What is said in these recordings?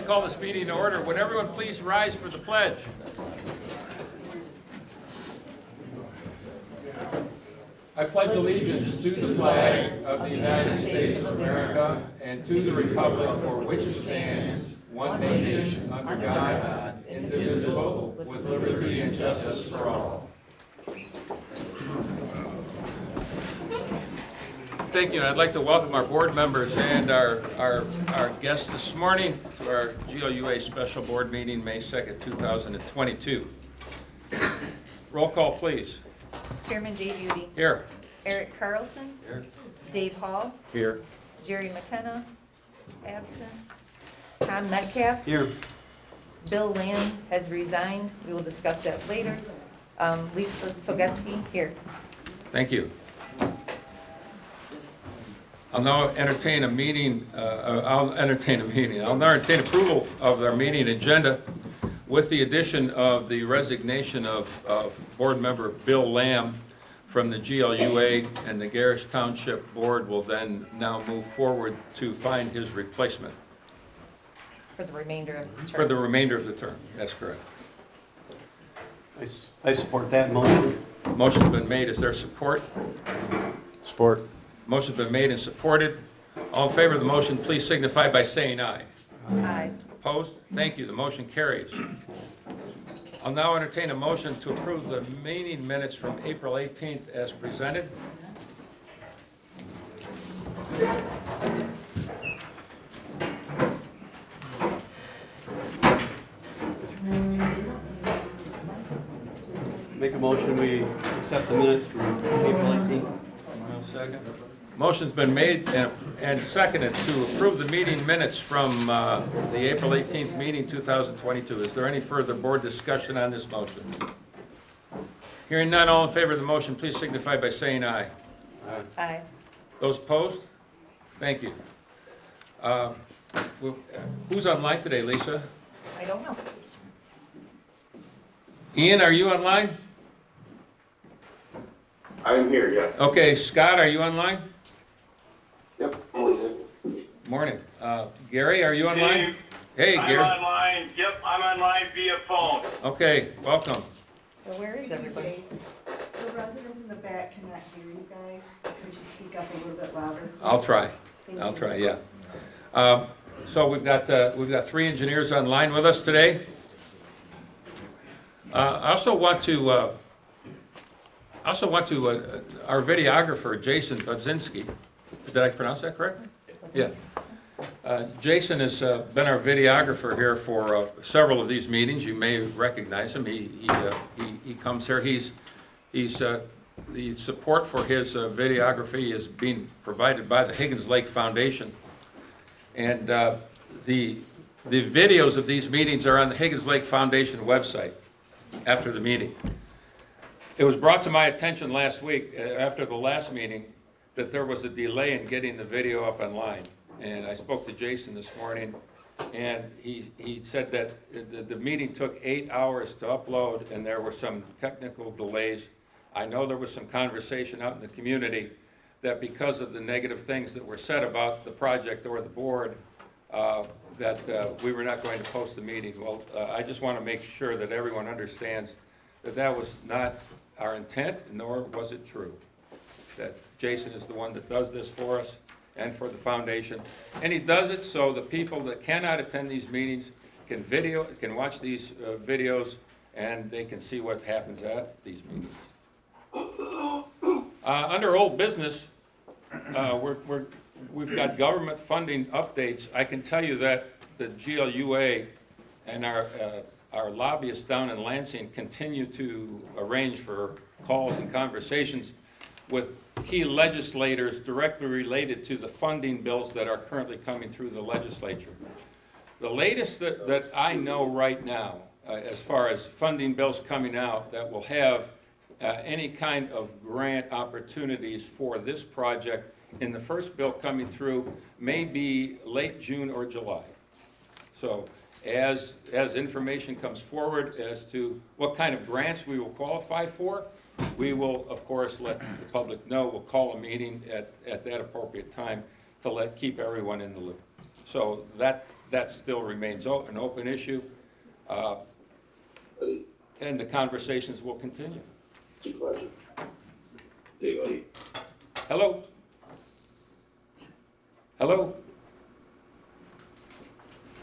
call this meeting to order. Would everyone please rise for the pledge? I pledge allegiance to the flag of the United States of America and to the republic for which it stands, one nation, under God, indivisible, with liberty and justice for all. Thank you. I'd like to welcome our board members and our guests this morning to our GLUA special board meeting, May 2nd, 2022. Roll call, please. Chairman Dave Udy. Here. Eric Carlson. Here. Dave Hall. Here. Jerry McKenna. Absent. Tom Metcalf. Here. Bill Lamb has resigned. We will discuss that later. Lisa Togetsky. Here. Thank you. I'll now entertain I'll now entertain approval of our meeting agenda with the addition of the resignation of board member Bill Lamb from the GLUA, and the Garrish Township Board will then now move forward to find his replacement. For the remainder of the term. For the remainder of the term, that's correct. I support that motion. Motion's been made. Is there support? Support. Motion's been made and supported. All in favor of the motion, please signify by saying aye. Aye. Opposed? Thank you. The motion carries. I'll now entertain a motion to approve the meeting minutes from April 18th as presented. Make a motion, we accept the minutes from April 18th. Second. Motion's been made and seconded to approve the meeting minutes from the April 18th meeting 2022. Is there any further board discussion on this motion? Hearing none, all in favor of the motion, please signify by saying aye. Aye. Those opposed? Thank you. Who's online today, Lisa? I don't know. Ian, are you online? I'm here, yes. Okay, Scott, are you online? Yep. Morning. Gary, are you online? Dave, Hey, I'm Gary. online. Yep, I'm online via phone. Okay, welcome. So where is everybody? The residents in the back cannot hear you guys. Could you speak up a little bit louder? I'll try. Thank I'll you. try, yeah. So we've got 3 engineers online with us today. I also want to, our videographer, Jason Budzinski. Did I pronounce that correctly? Yeah. Jason has been our videographer here for several of these meetings. You may recognize him. He comes here. The support for his videography is being provided by the Higgins Lake Foundation, and the videos of these meetings are on the Higgins Lake Foundation website after the meeting. It was brought to my attention last week after the last meeting that there was a delay in getting the video up online. And I spoke to Jason this morning, and he said that the meeting took 8 hours to upload, and there were some technical delays. I know there was some conversation out in the community that because of the negative things that were said about the project or the board, that we were not going to post the meeting. Well, I just want to make sure that everyone understands that that was not our intent, nor was it true. That Jason is the one that does this for us and for the foundation. And he does it so the people that cannot attend these meetings can watch these videos, and they can see what happens at these meetings. Under old business, we've got government funding updates. I can tell you that the GLUA and our lobbyists down in Lansing continue to arrange for calls and conversations with key legislators directly related to the funding bills that are currently coming through the legislature. The latest that I know right now, as far as funding bills coming out that will have any kind of grant opportunities for this project in the first bill coming through may be late June or July. So as information comes forward as to what kind of grants we will qualify for, we will, of course, let the public know. We'll call a meeting at that appropriate time to keep everyone in the loop. So that that still remains an open issue, and the conversations will continue. Hello? Hello?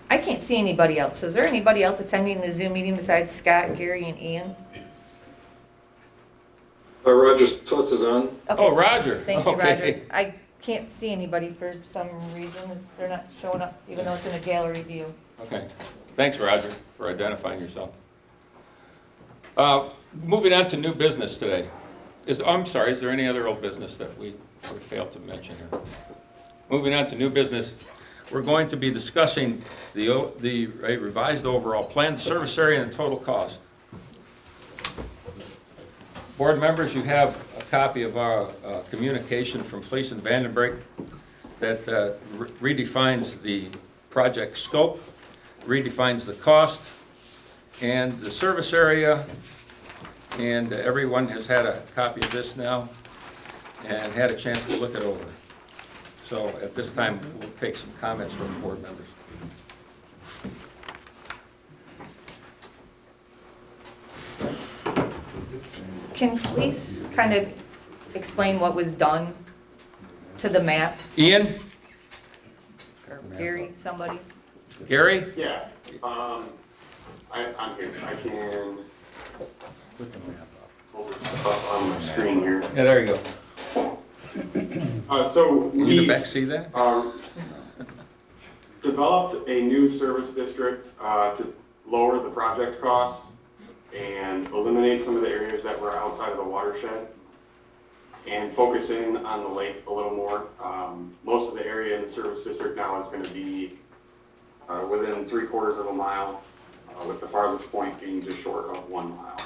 I can't see anybody else. Is there anybody else attending the Zoom meeting besides Scott, Gary, and Ian? Roger Switz is on. Oh, Roger. Thank you, Okay. Roger. I can't see anybody for some reason. They're not showing up, even though it's in a gallery view. Okay. Thanks, Roger, for identifying yourself. Moving on to new business today. I'm sorry, is there any other old business that we failed to mention here? Moving on to new business, we're going to be discussing the revised overall plan, the service area, and the total cost. Board members, you have a copy of our communication from Fleece and Vandenbrink that redefines the project scope, redefines the cost, and the service area, and everyone has had a copy of this now and had a chance to look it over. So at this time, we'll take some comments from the board members. Can Fleece kind of explain what was done to the map? Ian? Or Gary, somebody? Gary? Yeah, I'm here. I can pull this up on my screen here. Yeah, there you go. So Can you we back see that? developed a new service district to lower the project cost and eliminate some of the areas that were outside of the watershed and focus in on the lake a little more. Most of the area in the service district now is going to be within 3/4 of a mile, with the farthest point being just short of 1 mile.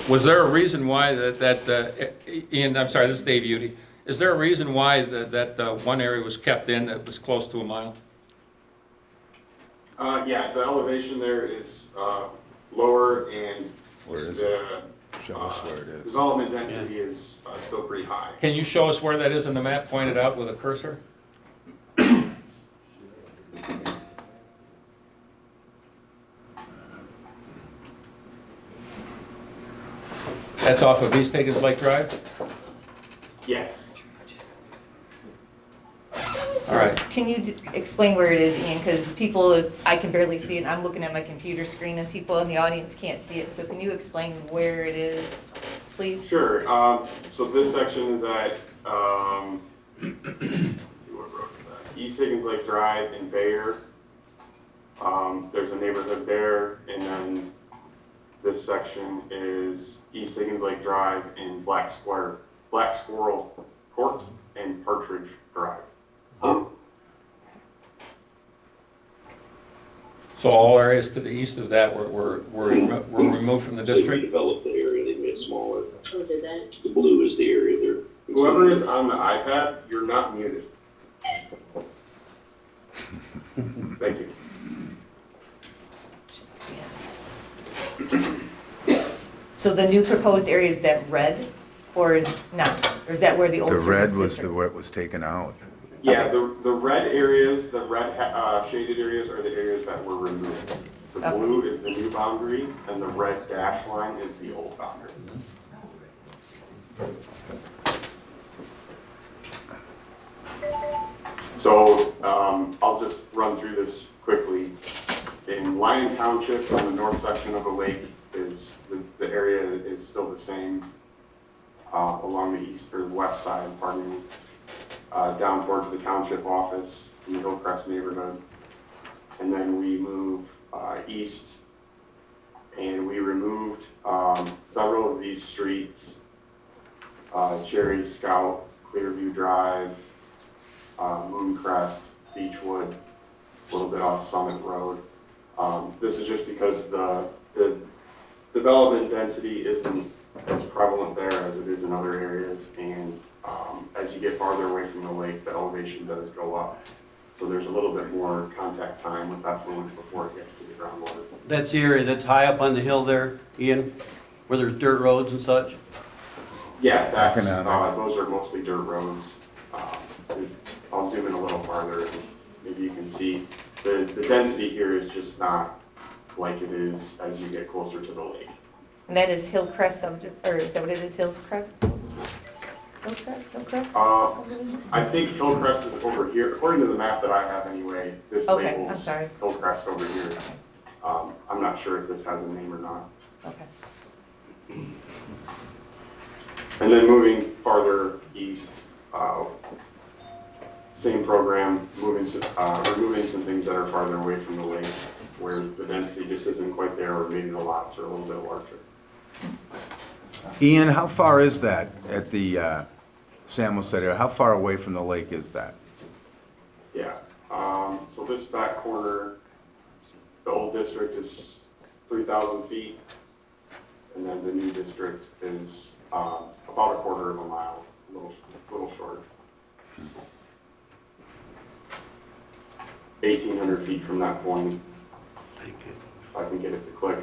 Was there a reason why Ian, I'm sorry, this is Dave Udy. Is there a reason why that one area was kept in that was close to a mile? Yeah, the elevation there is lower and Where is the Show us where it is. development density is still pretty high. Can you show us where that is on the map, pointed out with a cursor? That's off of East Higgins Lake Drive? Yes. All right. Can you explain where it is, Ian? Because people, I can barely see it, and I'm looking at my computer screen, and people in the audience can't see it. So can you explain where it is, please? Sure. So this section is at, let's see what road is that? East Higgins Lake Drive in Bayer. There's a neighborhood there, and then this section is East Higgins Lake Drive in Black Squirrel Court and Partridge Drive. So all areas to the east of that were removed from the They district? redeveloped the area, they made it smaller. Oh, did that? The blue is the area there. Whoever is on the iPad, you're not muted. Thank you. So the new proposed area is that red, or is not? Or is that where the old The service red was district? what was taken out. Yeah, the red areas, the red shaded areas are the areas that were removed. The Okay. blue is the new boundary, and the red dash line is the old boundary. So I'll just run through this quickly. In Lyon Township, on the north section of the lake, is the area is still the same along the east or the west side, pardon me, down towards the township office in the Hillcrest neighborhood. And then we move east, and we removed several of these streets, Cherry Scout, Clearview Drive, Mooncrest, Beechwood, a little bit off Summit Road. This is just because the development density isn't as prevalent there as it is in other areas, and as you get farther away from the lake, the elevation does go up. So there's a little bit more contact time with effluent before it gets to the groundwater. That's the area that's high up on the hill there, Ian, where there's dirt roads and such? Yeah, that's, Economic. those are mostly dirt roads. I'll zoom in a little farther, and maybe you can see the density here is just not like it is as you get closer to the lake. And that is Hillcrest, or is that what it is, Hillcrest? Hillcrest? Uh, subdivision? I think Hillcrest is over here, according to the map that I have anyway, this Okay, I'm labels sorry. Hillcrest over here. I'm not sure if this has a name or not. Okay. And then moving farther east, same program, removing some things that are farther away from the lake, where the density just isn't quite there, or maybe the lots are a little bit larger. Ian, how far is that at the Samuel's area? How far away from the lake is that? Yeah, so this back corner, the old district is 3,000 feet, and then the new district is about a quarter of a mile, a little short. 1,800 feet from that point. If I can get it to click.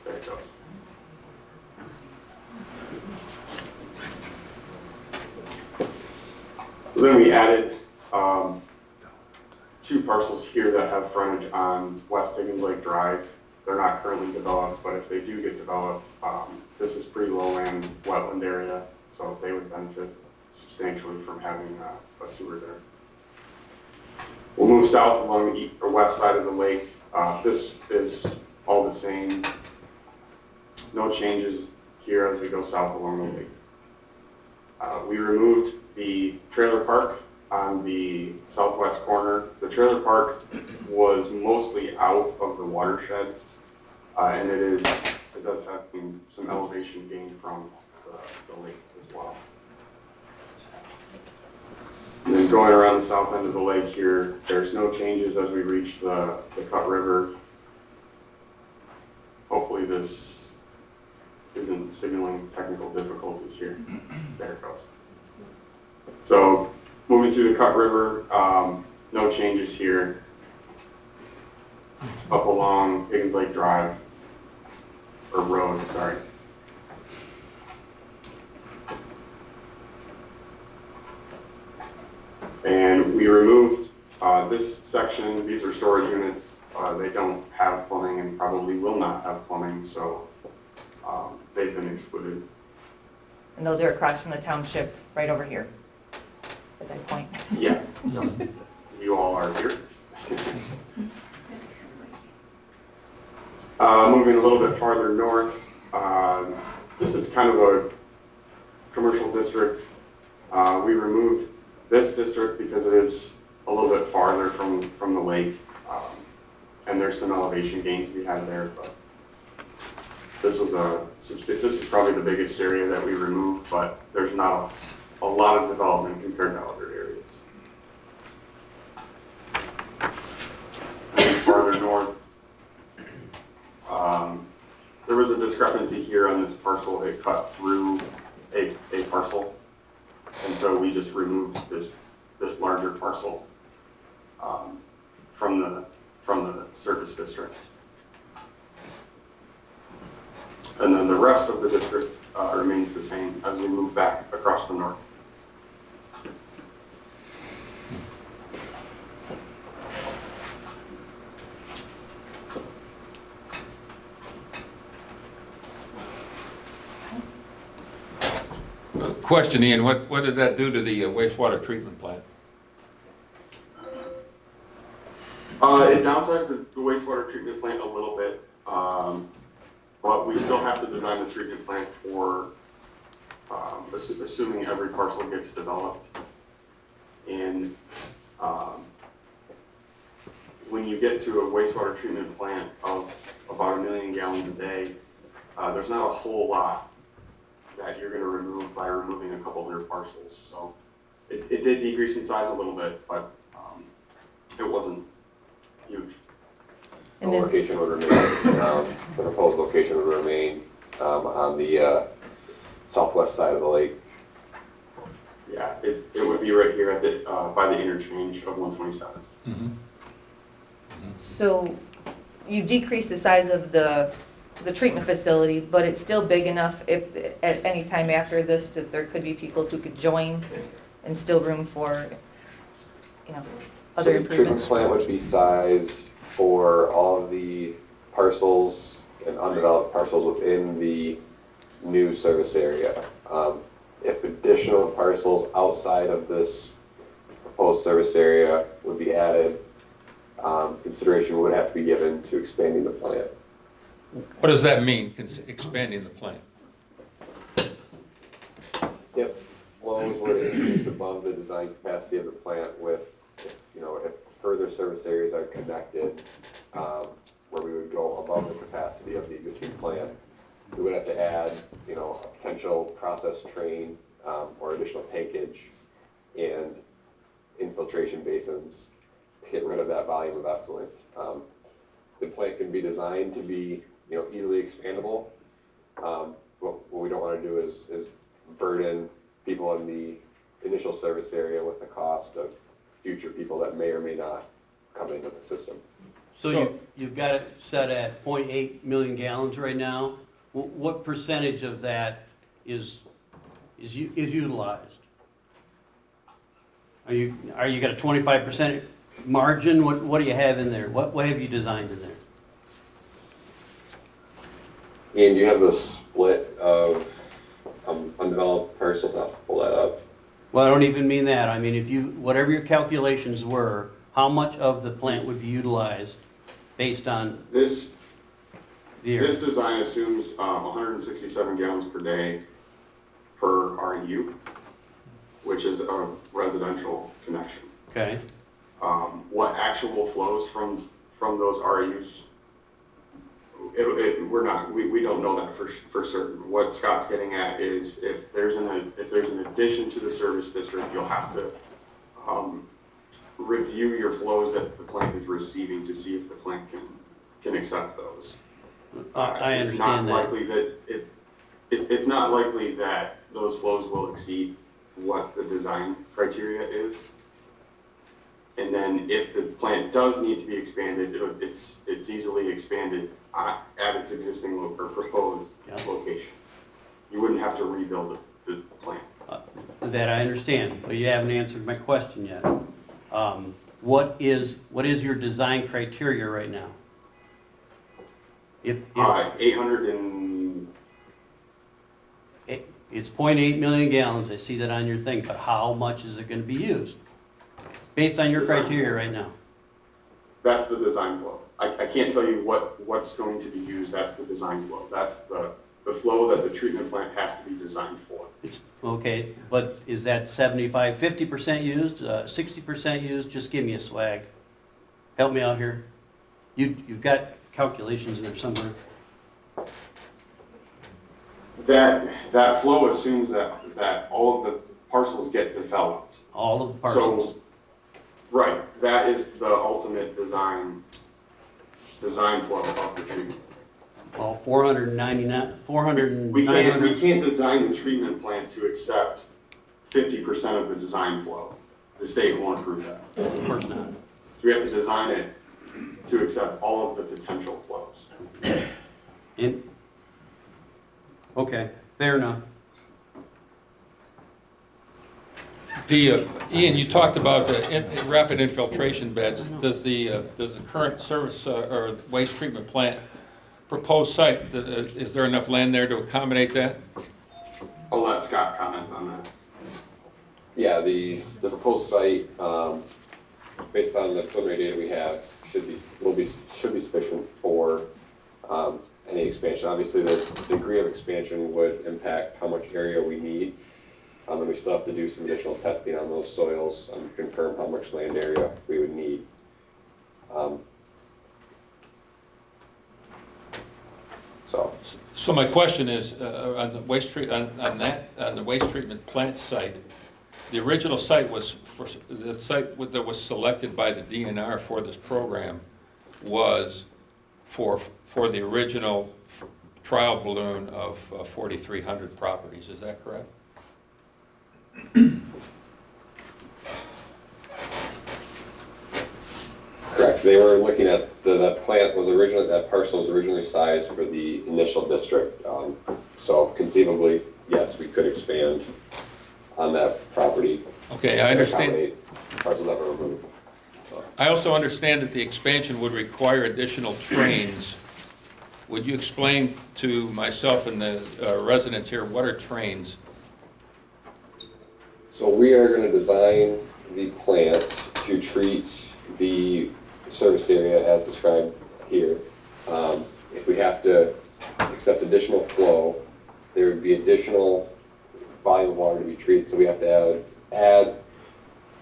There it goes. So then we added two parcels here that have frontage on West Higgins Lake Drive. They're not currently developed, but if they do get developed, this is pretty lowland wetland area, so they would benefit substantially from having a sewer there. We'll move south along the or west side of the lake. This is all the same. No changes here as we go south along the lake. We removed the trailer park on the southwest corner. The trailer park was mostly out of the watershed, and it does have some elevation gain from the lake as well. And then going around the south end of the lake here, there's no changes as we reach the Cut River. Hopefully this isn't signaling technical difficulties here. There it goes. So moving through the Cut River, no changes here. Up along Higgins Lake Drive, or Road, sorry. And we removed this section. These are storage units. They don't have plumbing and probably will not have plumbing, so they've been excluded. And those are across from the township, right over here, as I point. Yeah, you all are here. Moving a little bit farther north, this is kind of a commercial district. We removed this district because it is a little bit farther from the lake, and there's some elevation gains we had there. But this is probably the biggest area that we removed, but there's not a lot of development compared to other areas. And farther north, there was a discrepancy here on this parcel. It cut through a parcel, and so we just removed this larger parcel from the service district. And then the rest of the district remains the same as we move back across the north. Question, Ian, what did that do to the wastewater treatment plant? It downsized the wastewater treatment plant a little bit, but we still have to design the treatment plant for assuming every parcel gets developed. And when you get to a wastewater treatment plant of about 1 million gallons a day, there's not a whole lot that you're going to remove by removing a couple hundred parcels. So it did decrease in size a little bit, but it wasn't huge. And The this, location would remain, the proposed location would remain on the southwest side of the lake. Yeah, it would be right here at the by the interchange of 127. so you decrease the size of the treatment facility, but it's still big enough if at any time after this that there could be people who could join and still room for, you know, So other the treatment improvements. plant would be sized for all of the parcels and undeveloped parcels within the new service area. If additional parcels outside of this proposed service area would be added, consideration would have to be given to expanding the plant. What does that mean, expanding the plant? If flows were to increase above the design capacity of the plant with, if further service areas are connected, where we would go above the capacity of the existing plant, we would have to add, a potential process train, or additional tankage and infiltration basins to get rid of that volume of effluent. The plant can be designed to be, easily expandable. What we don't want to do is burden people in the initial service area with the cost of future people that may or may not come into the system. So you've got it set at 0.8 million gallons right now. What percentage of that is utilized? Are you got a 25% margin? What do you have in there? What have you designed in there? Ian, do you have the split of undeveloped parcels? I'll pull that up. Well, I don't even mean that. I mean, whatever your calculations were, how much of the plant would be utilized based on This the area? This design assumes 167 gallons per day per RU, which is a residential connection. Okay, What actual flows from those RUs, we don't know that for certain. What Scott's getting at is if there's an addition to the service district, you'll have to review your flows that the plant is receiving to see if the plant can accept those. I understand that. It's not likely that those flows will exceed what the design criteria is. And then if the plant does need to be expanded, it's easily expanded at its existing or proposed location. You wouldn't have to rebuild the plant. That I understand, but you haven't answered my question yet. What is your design criteria right now? If 800 and it's 0.8 million gallons, I see that on your thing, but how much is it going to be used? Based on your criteria right now. that's the design flow. I can't tell you what's going to be used. That's the design flow. That's the flow that the treatment plant has to be designed for. Okay, but is that 75, 50% used, 60% used? Just give me a swag. Help me out here. You've got calculations in there somewhere. That flow assumes that all of the parcels get developed. All of the parcels. So, right, that is the ultimate design flow of the treatment. Well, 499, 400, We 900. can't design the treatment plant to accept 50% of the design flow. The state won't approve that. Of course not. So we have to design it to accept all of the potential flows. Okay, fair enough. Ian, you talked about the rapid infiltration beds. Does the current service or waste treatment plant proposed site, is there enough land there to accommodate that? I'll let Scott comment on that. Yeah, the proposed site, based on the preliminary data we have, should be sufficient for any expansion. Obviously, the degree of expansion would impact how much area we need. And we still have to do some additional testing on those soils and confirm how much land area we would need. So my question is, on the waste treatment plant site, the original site the site that was selected by the DNR for this program was for the original trial balloon of 4,300 properties, is that correct? Correct. They were looking at, that parcel was originally sized for the initial district. So conceivably, yes, we could expand on that property. Okay, I understand. accommodate parcels that were removed. I also understand that the expansion would require additional trains. Would you explain to myself and the residents here, what are trains? So we are gonna design the plant to treat the service area as described here. If we have to accept additional flow, there would be additional volume of water to be treated, so we have to add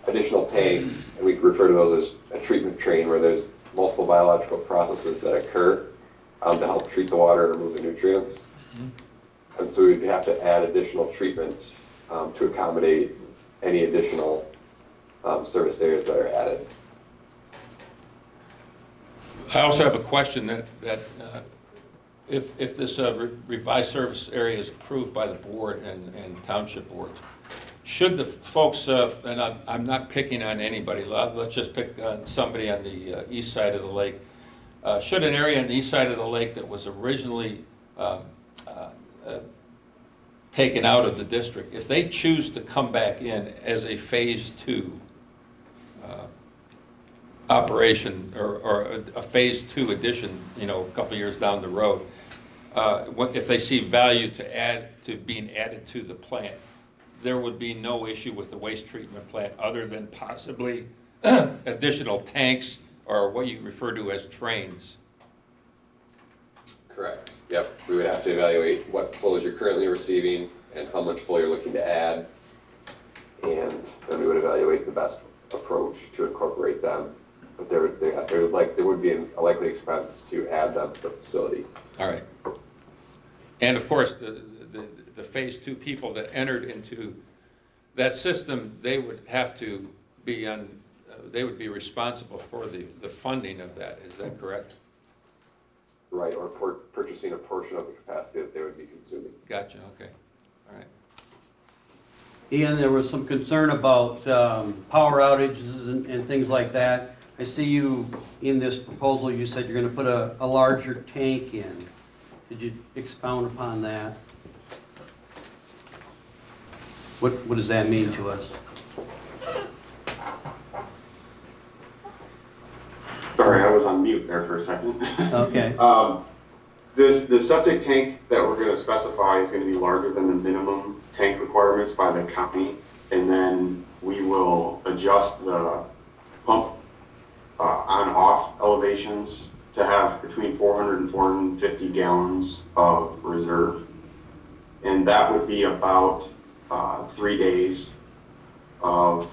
additional tanks, and we refer to those as a treatment train, where there's multiple biological processes that occur to help treat the water and remove the nutrients. And so we'd have to add additional treatment to accommodate any additional service areas that are added. I also have a question that if this revised service area is approved by the board and township boards, should the folks, and I'm not picking on anybody, let's just pick on somebody on the east side of the lake, should an area on the east side of the lake that was originally taken out of the district, if they choose to come back in as a phase 2 operation or a phase 2 addition, a couple of years down the road, if they see value to being added to the plant, there would be no issue with the waste treatment plant other than possibly additional tanks or what you refer to as trains. Correct. Yep, we would have to evaluate what flows you're currently receiving and how much flow you're looking to add. And then we would evaluate the best approach to incorporate them. But there would be a likely expense to add them to the facility. All right. And of course, the phase 2 people that entered into that system, they would have to be they would be responsible for the funding of that. Is that correct? Right, or purchasing a portion of the capacity that they would be consuming. Gotcha, okay. All right. Ian, there was some concern about power outages and things like that. I see you, in this proposal, you said you're going to put a larger tank in. Could you expound upon that? What does that mean to us? Sorry, I was on mute there for a second. Okay. The septic tank that we're going to specify is going to be larger than the minimum tank requirements by the county, and then we will adjust the pump on-off elevations to have between 400 and 450 gallons of reserve. And that would be about 3 days of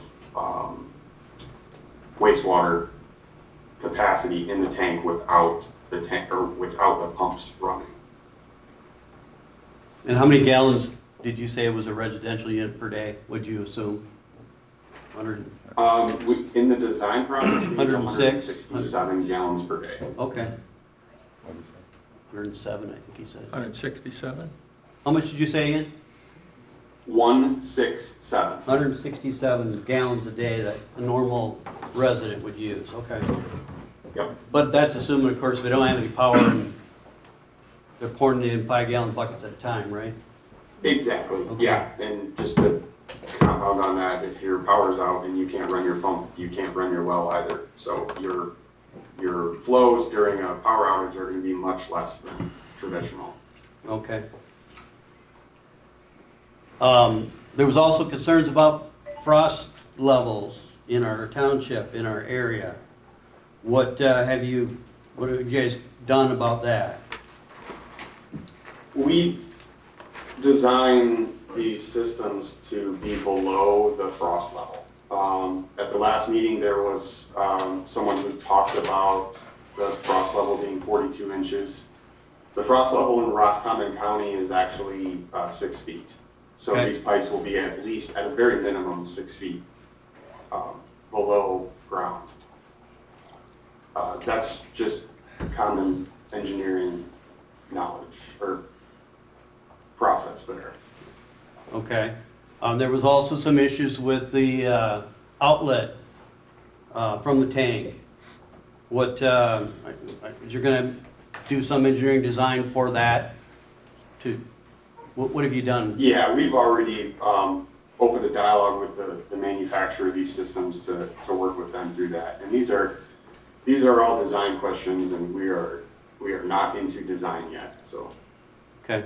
wastewater capacity in the tank without the tank or without the pumps running. And how many gallons did you say it was a residential unit per day, would you assume? 100? In the design process, we 106? 167 gallons per day. Okay. 107, I think he said. 167? How much did you say again? 167. 167 gallons a day that a normal resident would use, okay. Yep. But that's assuming, of course, they don't have any power and they're pouring it in 5-gallon buckets at a time, right? Exactly. Okay. Yeah. And just to compound on that, if your power's out and you can't run your pump, you can't run your well either. So your flows during a power outage are going to be much less than traditional. Okay. There was also concerns about frost levels in our township, in our area. What have you guys done about that? We design these systems to be below the frost level. At the last meeting, there was someone who talked about the frost level being 42 inches. The frost level in Roscommon County is actually 6 feet. So Okay. these pipes will be at least, at a very minimum, 6 feet below ground. That's just common engineering knowledge or process there. Okay. There was also some issues with the outlet from the tank. What, you're gonna do some engineering design for that? What have you done? Yeah, we've already open to dialogue with the manufacturer of these systems to work with them through that. And these are all design questions, and we are not into design yet, so. Okay.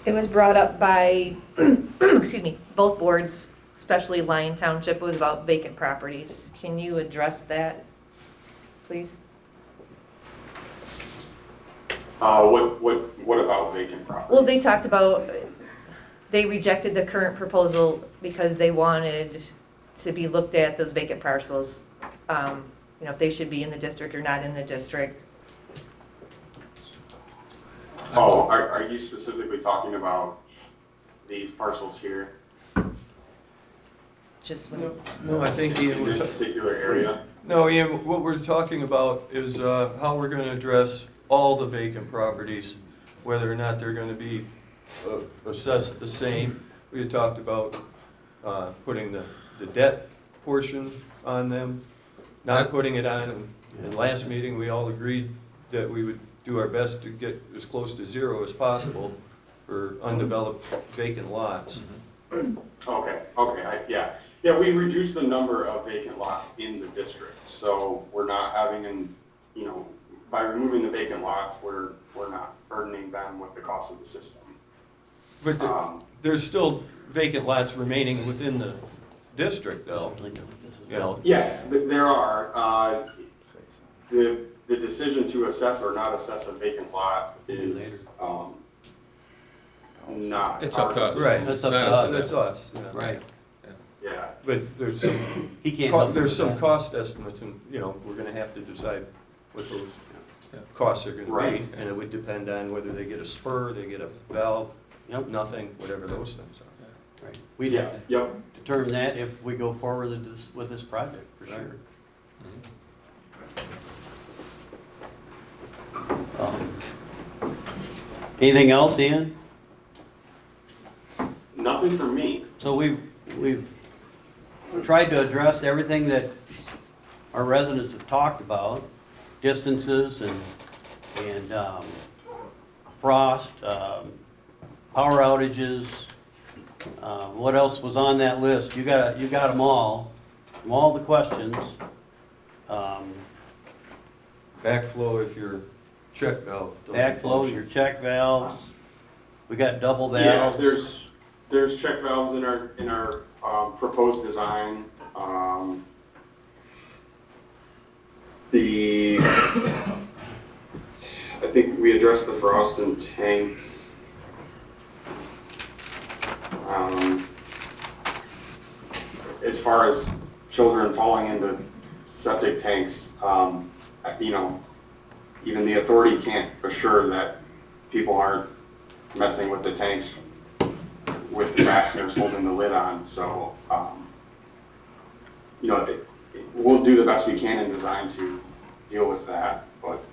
It was brought up by, excuse me, both boards, especially Lyon Township, was about vacant properties. Can you address that, please? What about vacant property? Well, they talked about, they rejected the current proposal because they wanted to be looked at, those vacant parcels. If they should be in the district or not in the district. Oh, are you specifically talking about these parcels here Just No, I think Ian in this was, particular area? no, Ian, what we're talking about is how we're gonna address all the vacant properties, whether or not they're gonna be assessed the same. We had talked about putting the debt portion on them, not putting it on. In last meeting, we all agreed that we would do our best to get as close to zero as possible for undeveloped vacant lots. Okay, yeah, we reduced the number of vacant lots in the district, so we're not having by removing the vacant lots, we're not burdening them with the cost of the system. But there's still vacant lots remaining within the district, though. Yes, there are. The decision to assess or not assess a vacant lot is not. It's up to us. Right, That's It's up not to us. That's us, yeah. Right. Yeah, But there's some, He can't help there's with some that. cost estimates, and, we're gonna have to decide what those Yeah. costs are gonna be. Right. And it would depend on whether they get a spur, they get a valve, Yep. nothing, whatever those things are. Right. We'd have to yep. determine that if we go forward with this project, for sure. Anything else, Ian? Nothing for me. So we've tried to address everything that our residents have talked about, distances and frost, power outages. What else was on that list? You got them all, from all the questions. Backflow if your check valve doesn't Backflow, function. your check valves. We got double Yeah, valves. there's check valves in our proposed design. I think we addressed the frost and tank. As far as children falling into septic tanks, even the authority can't assure that people aren't messing with the tanks with the fasteners holding the lid on. So, we'll do the best we can in design to deal with that, but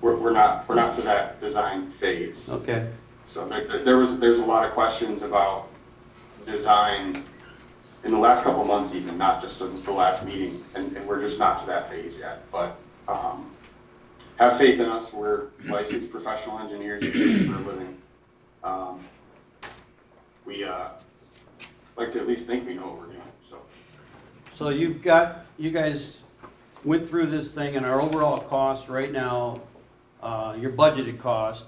we're not to that design phase. Okay, So there's a lot of questions about design in the last couple of months even, not just the last meeting, and we're just not to that phase yet. But have faith in us. We're licensed professional engineers who do this for a living. We like to at least think we know what we're doing. so you guys went through this thing, and our overall cost right now, your budgeted cost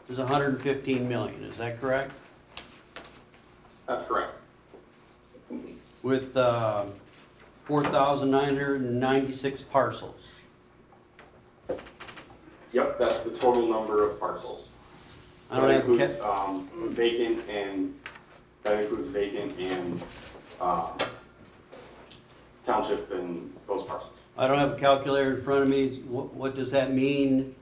is 115 million, is that correct? That's correct. With 4,996 parcels. Yep, that's the total number of parcels. I don't That have includes vacant and township and those parcels. I don't have a calculator in front of me. What does that mean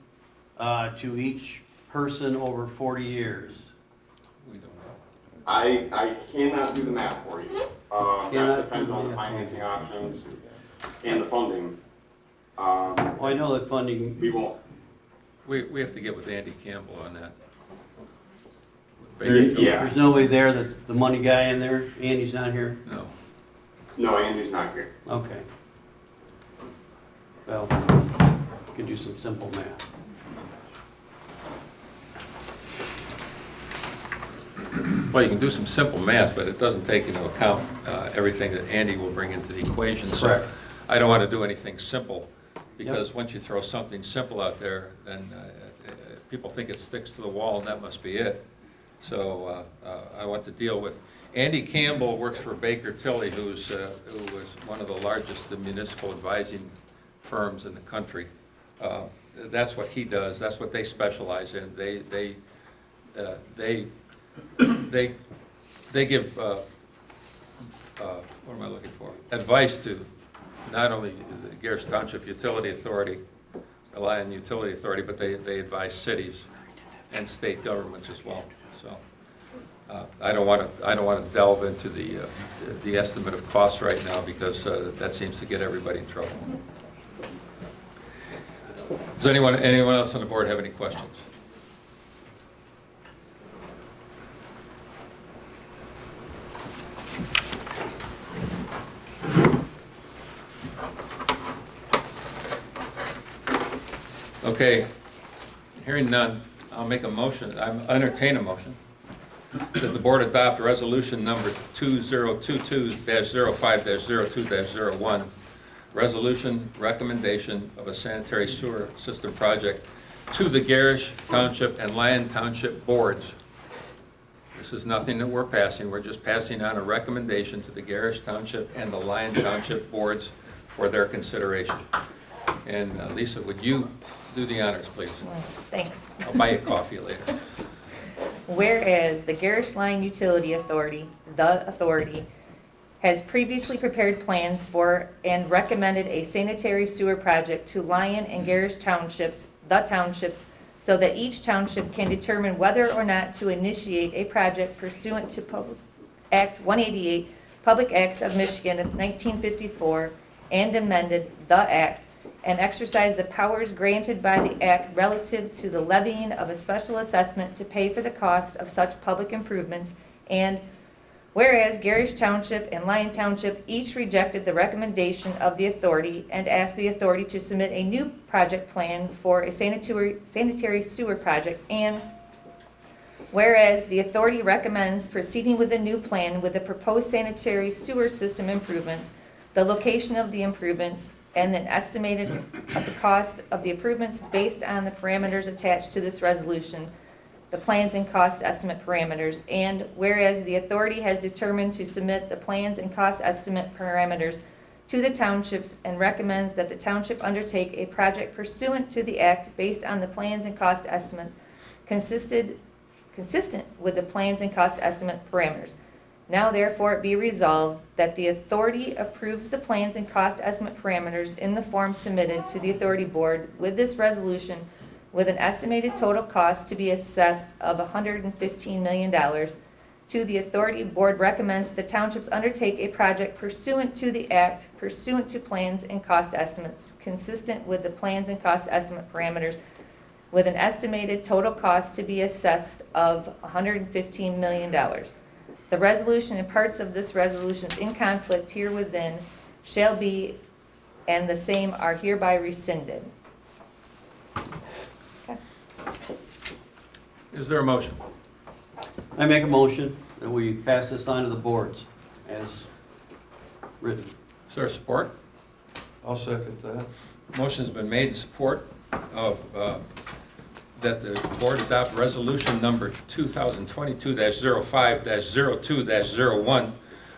to each person over 40 years? We don't know. I cannot do the math for you. Cannot That do depends the on the math. financing options and the funding. Well, I know that funding, We won't, We have to get with Andy Campbell on that. Yeah. there's nobody there that's the money guy in there? Andy's not here? No. no, Andy's not here. Okay. Well, could do some simple math. Well, you can do some simple math, but it doesn't take into account everything that Andy will bring into the equation. So Correct. I don't want to do anything simple, because once you throw something simple out there, then people think it sticks to the wall, and that must be it. So I want to deal with, Andy Campbell works for Baker Tilly, who was one of the largest municipal advising firms in the country. That's what he does. That's what they specialize in. They give, what am I looking for? Advice to not only the Garrish Township Utility Authority, Lion Utility Authority, but they advise cities and state governments as well. So I don't want to delve into the estimate of costs right now, because that seems to get everybody in trouble. Does anyone else on the board have any questions? Okay, hearing none, I'll make a motion, I'll entertain a motion that the board adopt resolution number 2022-05-02-01, resolution recommendation of a sanitary sewer system project to the Garrish Township and Lyon Township boards. This is nothing that we're passing, we're just passing on a recommendation to the Garrish Township and the Lyon Township boards for their consideration. And Lisa, would you do the honors, please? Thanks. I'll buy you coffee later. Whereas the Garrish Line Utility Authority, the authority, has previously prepared plans for and recommended a sanitary sewer project to Lyon and Garrish Townships, the townships, so that each township can determine whether or not to initiate a project pursuant to Public Act 188, Public Acts of Michigan of 1954, and amended the Act, and exercise the powers granted by the Act relative to the levying of a special assessment to pay for the cost of such public improvements. And whereas Garrish Township and Lyon Township each rejected the recommendation of the authority and asked the authority to submit a new project plan for a sanitary sewer project. And whereas the authority recommends proceeding with a new plan with the proposed sanitary sewer system improvements, the location of the improvements, and an estimated of the cost of the improvements based on the parameters attached to this resolution, the plans and cost estimate parameters. And whereas the authority has determined to submit the plans and cost estimate parameters to the townships and recommends that the township undertake a project pursuant to the act based on the plans and cost estimates consistent with the plans and cost estimate parameters. Now therefore it be resolved that the authority approves the plans and cost estimate parameters in the form submitted to the authority board with this resolution, with an estimated total cost to be assessed of $115 million. To the authority board recommends that the townships undertake a project pursuant to the act, pursuant to plans and cost estimates, consistent with the plans and cost estimate parameters, with an estimated total cost to be assessed of $115 million. The resolution and parts of this resolution in conflict herewithin shall be, and the same are hereby rescinded. Okay. Is there a motion? I make a motion that we pass this on to the boards as written. Is there support? I'll second that. Motion's been made in support of, that the board adopt resolution number 2022-05-02-01,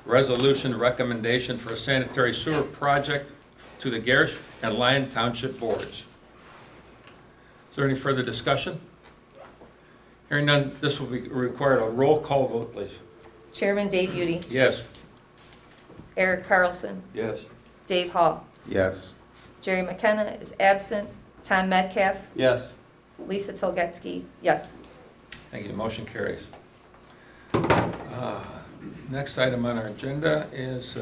resolution recommendation for a sanitary sewer project to the Garrish and Lyon Township boards. Is there any further discussion? Hearing none, this will require a roll call vote, please. Chairman Dave Udi, Yes. Eric Carlson, Yes. Dave Hall, Yes. Jerry McKenna is absent, Tom Metcalf, Yes. Lisa Tolgetsky, yes. Thank you. The motion carries. Next item on our agenda is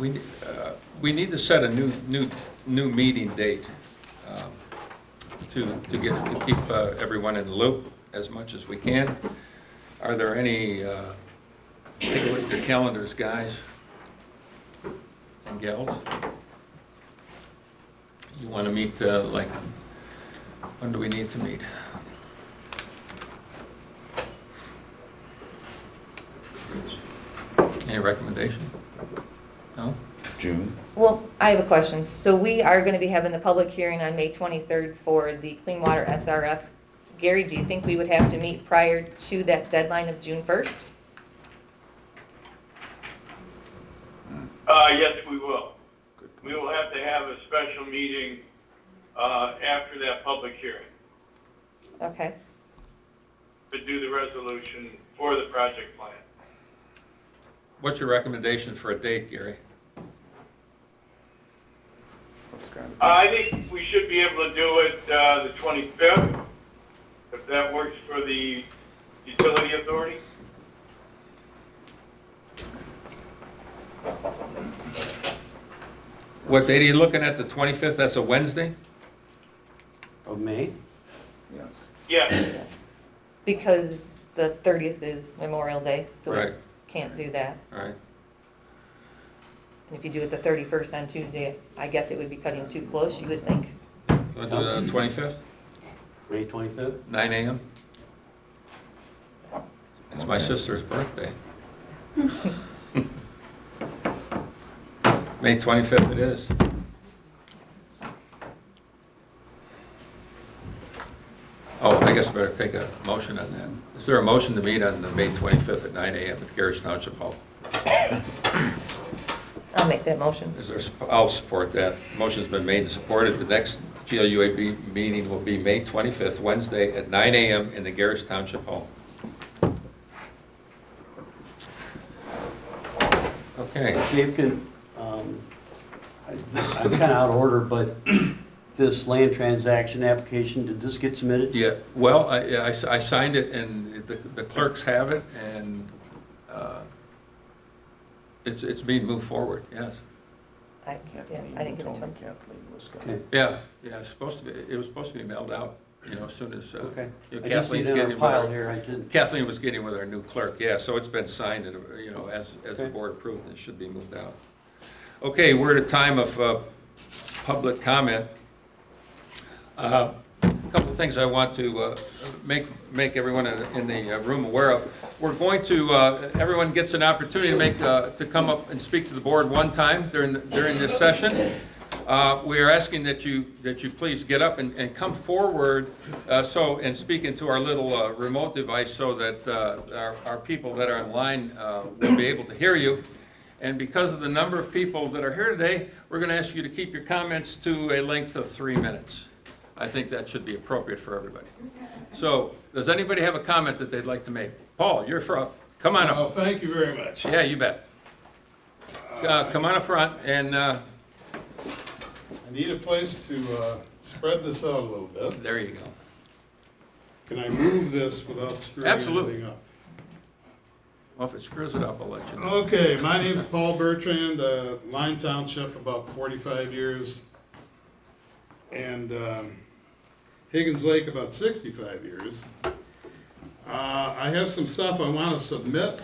we need to set a new meeting date to keep everyone in the loop as much as we can. Are there any? Take a look at your calendars, guys and gals. You want to meet like When do we need to meet? Any recommendation? No? June? Well, I have a question. So we are going to be having the public hearing on May 23rd for the Clean Water SRF. Gary, do you think we would have to meet prior to that deadline of June 1st? Yes, we will. We will have to have a special meeting, after that public hearing Okay. to do the resolution for the project plan. What's your recommendation for a date, Gary? What's gotta be- I think we should be able to do it, the 25th, if that works for the utility authority. What date are you looking at, the 25th? That's a Wednesday? Of May? Yes. Yes, Yes. Because the 30th is Memorial Day, so we Right. can't do that. All right. And if you do it the 31st on Tuesday, I guess it would be cutting too close, you would think. Want to do the 25th, May 25th? 9 a.m.? It's my sister's birthday. May 25th it is. Oh, I guess I better take a motion on that. Is there a motion to meet on the May 25th at 9 a.m. at Garrish Township Hall? I'll make that motion. Is there, I'll support that. Motion's been made and supported. The next GLUA meeting will be May 25th, Wednesday at 9 a.m. in the Garrish Township Hall. Okay. Dave, I'm kind of out of order, but this land transaction application, did this get submitted? Yeah, well, I signed it, and the clerks have it, and it's being moved forward, yes. I didn't give it to him. Kathleen was Okay. gonna. Yeah, it's supposed to be, it was supposed to be mailed out, as soon as, Okay. you know, I just see Kathleen's it in getting a with pile our, here, I didn't. Kathleen was getting with our new clerk, yeah, so it's been signed, and, as the Okay. board approved, it should be moved out. Okay, we're at a time of public comment. A couple of things I want to make everyone in the room aware of. We're going to, everyone gets an opportunity to come up and speak to the board one time during this session. We are asking that you please get up and come forward and speak into our little remote device so that our people that are online will be able to hear you. And because of the number of people that are here today, we're going to ask you to keep your comments to a length of 3 minutes. I think that should be appropriate for everybody. So, does anybody have a comment that they'd like to make? Paul, you're front. Come on Oh, up. thank you very much. Yeah, you bet. Come on up front, and I need a place to spread this out a little bit. there you go. Can I move this without screwing Absolutely. anything up? Well, if it screws it up, I'll let you know. Okay, my name's Paul Bertrand, Lyon Township, about 45 years. And Higgins Lake, about 65 years. I have some stuff I want to submit.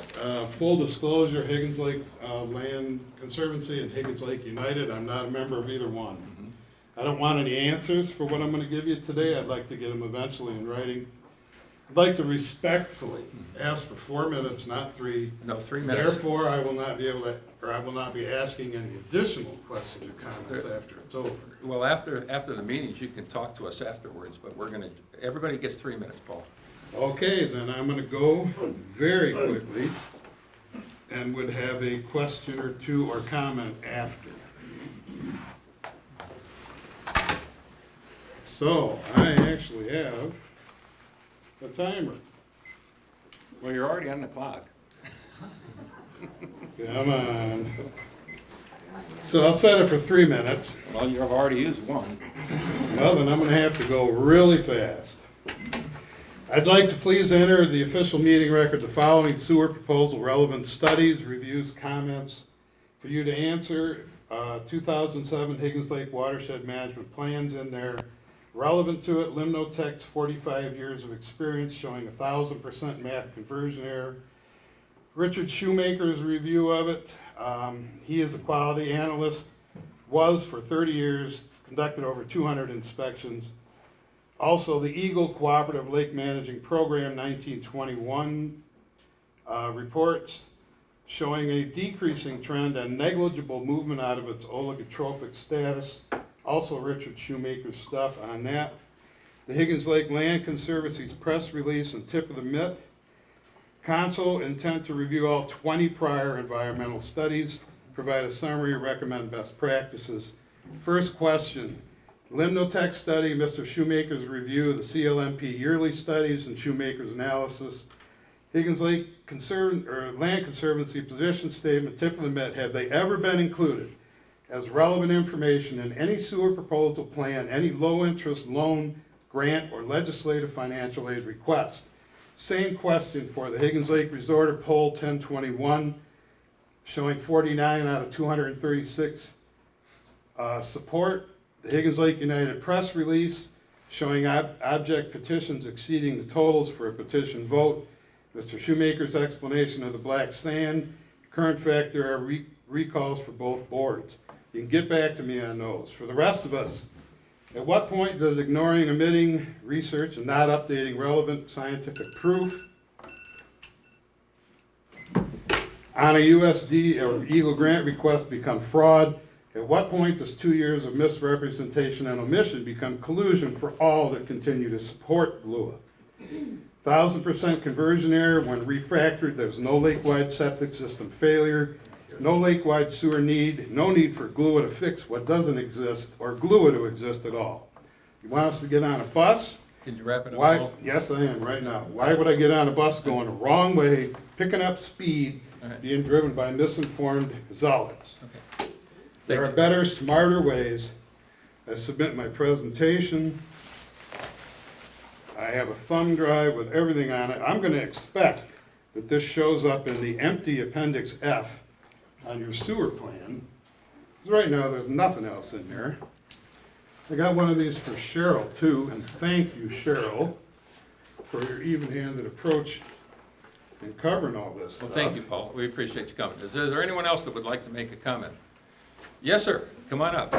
Full disclosure, Higgins Lake Land Conservancy and Higgins Lake United, I'm not a member of either one. I don't want any answers for what I'm going to give you today. I'd like to get them eventually in writing. I'd like to respectfully ask for 4 minutes, not 3. No, 3 minutes. Therefore, I will not be able to, or I will not be asking any additional questions or comments after it's over. Well, after the meetings, you can talk to us afterwards, but everybody gets 3 minutes, Paul. Okay, then I'm gonna go very quickly and would have a question or two or comment after. So, I actually have a timer. Well, you're already on the clock. Come on. So I'll set it for 3 minutes. Well, you've already used one. Well, then I'm gonna have to go really fast. I'd like to please enter the official meeting record the following sewer proposal relevant studies, reviews, comments for you to answer. 2007 Higgins Lake Watershed Management Plans in there. Relevant to it, Limnotech's 45 years of experience showing 1,000% math conversion error. Richard Shoemaker's review of it. He is a quality analyst, was for 30 years, conducted over 200 inspections. Also, the Eagle Cooperative Lake Managing Program 1921 reports showing a decreasing trend and negligible movement out of its oligotrophic status. Also, Richard Shoemaker's stuff on that. The Higgins Lake Land Conservancy's press release and tip of the mitt. Council intent to review all 20 prior environmental studies, provide a summary, recommend best practices. First question, Limnotech study, Mr. Shoemaker's review of the CLMP yearly studies and Shoemaker's analysis. Higgins Lake Land Conservancy position statement, tip of the mitt, have they ever been included as relevant information in any sewer proposal plan, any low-interest loan, grant, or legislative financial aid request? Same question for the Higgins Lake Resorter Poll 1021, showing 49 out of 236 support. The Higgins Lake United press release showing object petitions exceeding the totals for a petition vote. Mr. Shoemaker's explanation of the black sand. Current fact, there are recalls for both boards. You can get back to me on those. For the rest of us, at what point does ignoring, omitting research, and not updating relevant scientific proof on a USD or Eagle grant request become fraud? At what point does 2 years of misrepresentation and omission become collusion for all that continue to support GLUA? 1,000% conversion error when refactored, there's no lake-wide septic system failure, no lake-wide sewer need, no need for GLUA to fix what doesn't exist, or GLUA to exist at all. You want us to get on a bus? Can you wrap it up, Why? Paul? Yes, I am, right now. Why would I get on a bus going the wrong way, picking up speed, All right. being driven by misinformed zealots? Okay. There are Thank better, smarter ways. I submit my presentation. I have a thumb drive with everything on it. I'm gonna expect that this shows up in the empty Appendix F on your sewer plan. 'Cause right now, there's nothing else in there. I got one of these for Cheryl too, and thank you, Cheryl, for your even-handed approach in covering all this Well, stuff. thank you, Paul. We appreciate you coming. Is there anyone else that would like to make a comment? Yes, sir. Come on up.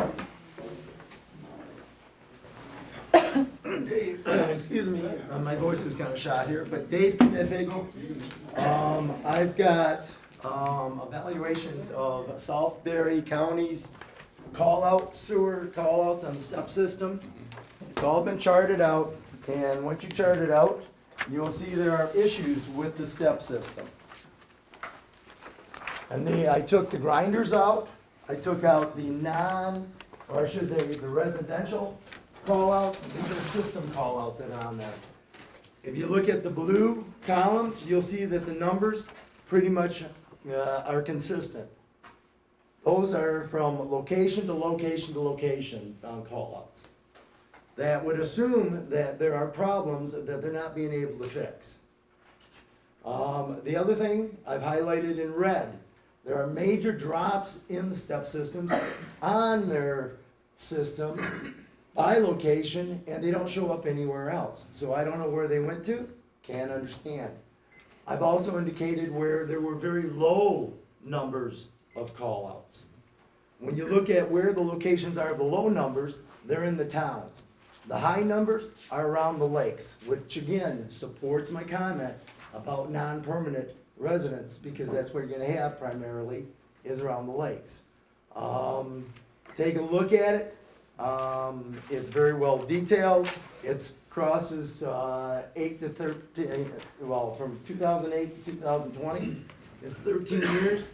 Dave, excuse me, my voice is kind of shot here, but Dave Kniffig, I've got evaluations of Southbury County's sewer call-outs on the step system. It's all been charted out, and once you chart it out, you'll see there are issues with the step system. And I took the grinders out, I took out the the residential call-outs, these are system call-outs that are on there. If you look at the blue columns, you'll see that the numbers pretty much are consistent. Those are from location to location to location on call-outs. That would assume that there are problems that they're not being able to fix. The other thing I've highlighted in red, there are major drops in the step systems on their systems by location, and they don't show up anywhere else. So I don't know where they went to, can't understand. I've also indicated where there were very low numbers of call-outs. When you look at where the locations are, the low numbers, they're in the towns. The high numbers are around the lakes, which again supports my comment about non-permanent residents, because that's what you're gonna have primarily, is around the lakes. Take a look at it. It's very well detailed. It crosses 8 to 13, well, from 2008 to 2020. It's 13 years.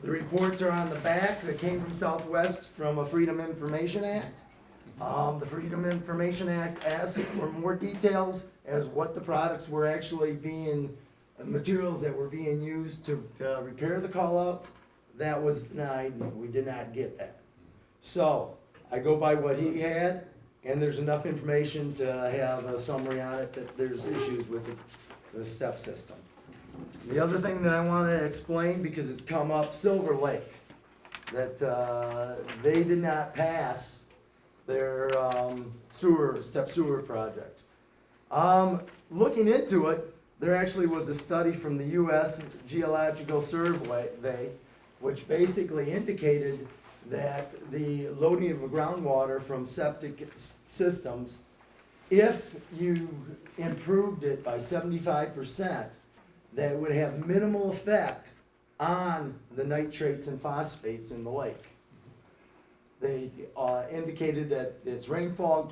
The reports are on the back that came from Southwest from a Freedom Information Act. The Freedom Information Act asks for more details as what the products were actually being, materials that were being used to repair the callouts. That was denied, we did not get that. So, I go by what he had, and there's enough information to have a summary on it that there's issues with the step system. The other thing that I want to explain, because it's come up, Silver Lake, that they did not pass their step sewer project. Looking into it, there actually was a study from the U.S. Geological Survey, which basically indicated that the loading of groundwater from septic systems if you improved it by 75%, that would have minimal effect on the nitrates and phosphates in the lake. They indicated that it's rainfall,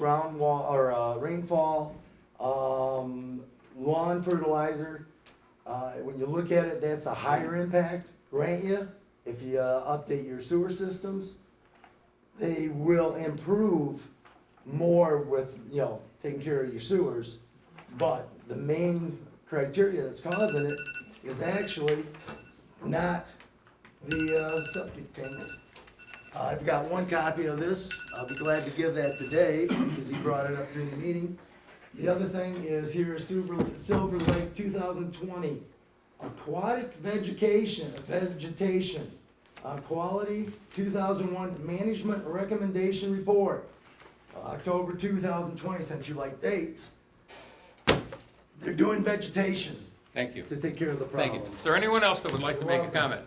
rainfall, lawn fertilizer. When you look at it, that's a higher impact, grant you, if you update your sewer systems. They will improve more with, taking care of your sewers. But the main criteria that's causing it is actually not the septic tanks. I've got one copy of this. I'll be glad to give that to Dave because he brought it up during the meeting. The other thing is here, Silver Lake 2020, aquatic vegetation, quality 2001 management recommendation report. October 2020, since you like dates. They're doing vegetation Thank you. to take care of the Thank problem. you. Is there anyone else that would like to make a comment?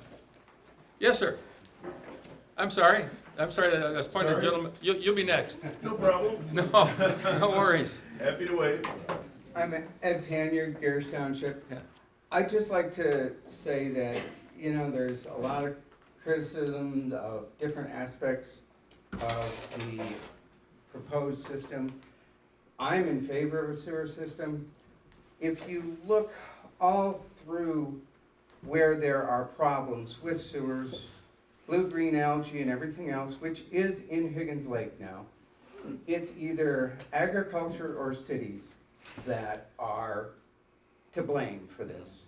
Yes, sir. I'm sorry, I was pointing to the gentleman. You'll be next. No problem. No, no worries. Happy to wait. I'm Ed Panyard, Garish Township. Yeah. I'd just like to say that, there's a lot of criticism of different aspects of the proposed system. I'm in favor of a sewer system. If you look all through where there are problems with sewers, blue-green algae and everything else, which is in Higgins Lake now, it's either agriculture or cities that are to blame for this.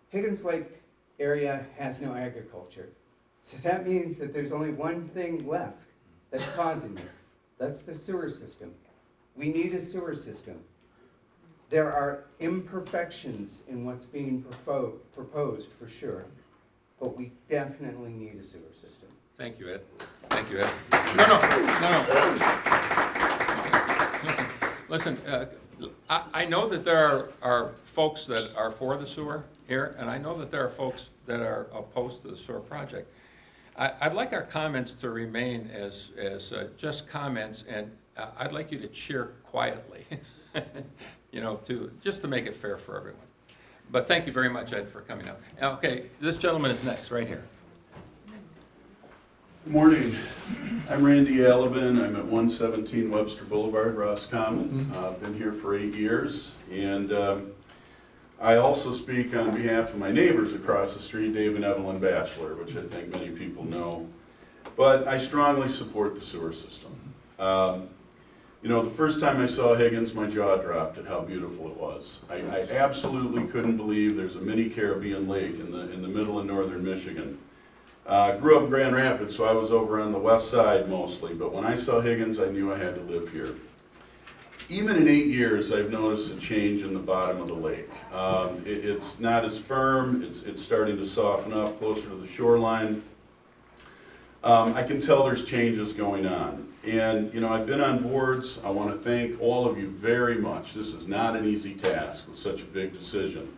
Higgins Lake area has no agriculture. So that means that there's only one thing left that's causing this. That's the sewer system. We need a sewer system. There are imperfections in what's being proposed for sure, but we definitely need a sewer system. Thank you, Ed. Thank you, Ed. No. Listen, I know that there are folks that are for the sewer here, and I know that there are folks that are opposed to the sewer project. I'd like our comments to remain as just comments, and I'd like you to cheer quietly, just to make it fair for everyone. But thank you very much, Ed, for coming up. Okay, this gentleman is next, right here. Good morning. I'm Randy Alabin. I'm at 117 Webster Boulevard, Roscommon. I've been here for 8 years, and I also speak on behalf of my neighbors across the street, Dave and Evelyn Batchelor, which I think many people know. But I strongly support the sewer system. The first time I saw Higgins, my jaw dropped at how beautiful it was. I absolutely couldn't believe there's a mini Caribbean lake in the middle of northern Michigan. Grew up in Grand Rapids, so I was over on the west side mostly, but when I saw Higgins, I knew I had to live here. Even in 8 years, I've noticed a change in the bottom of the lake. It's not as firm, it's starting to soften up closer to the shoreline. I can tell there's changes going on. And, I've been on boards. I want to thank all of you very much. This is not an easy task with such a big decision.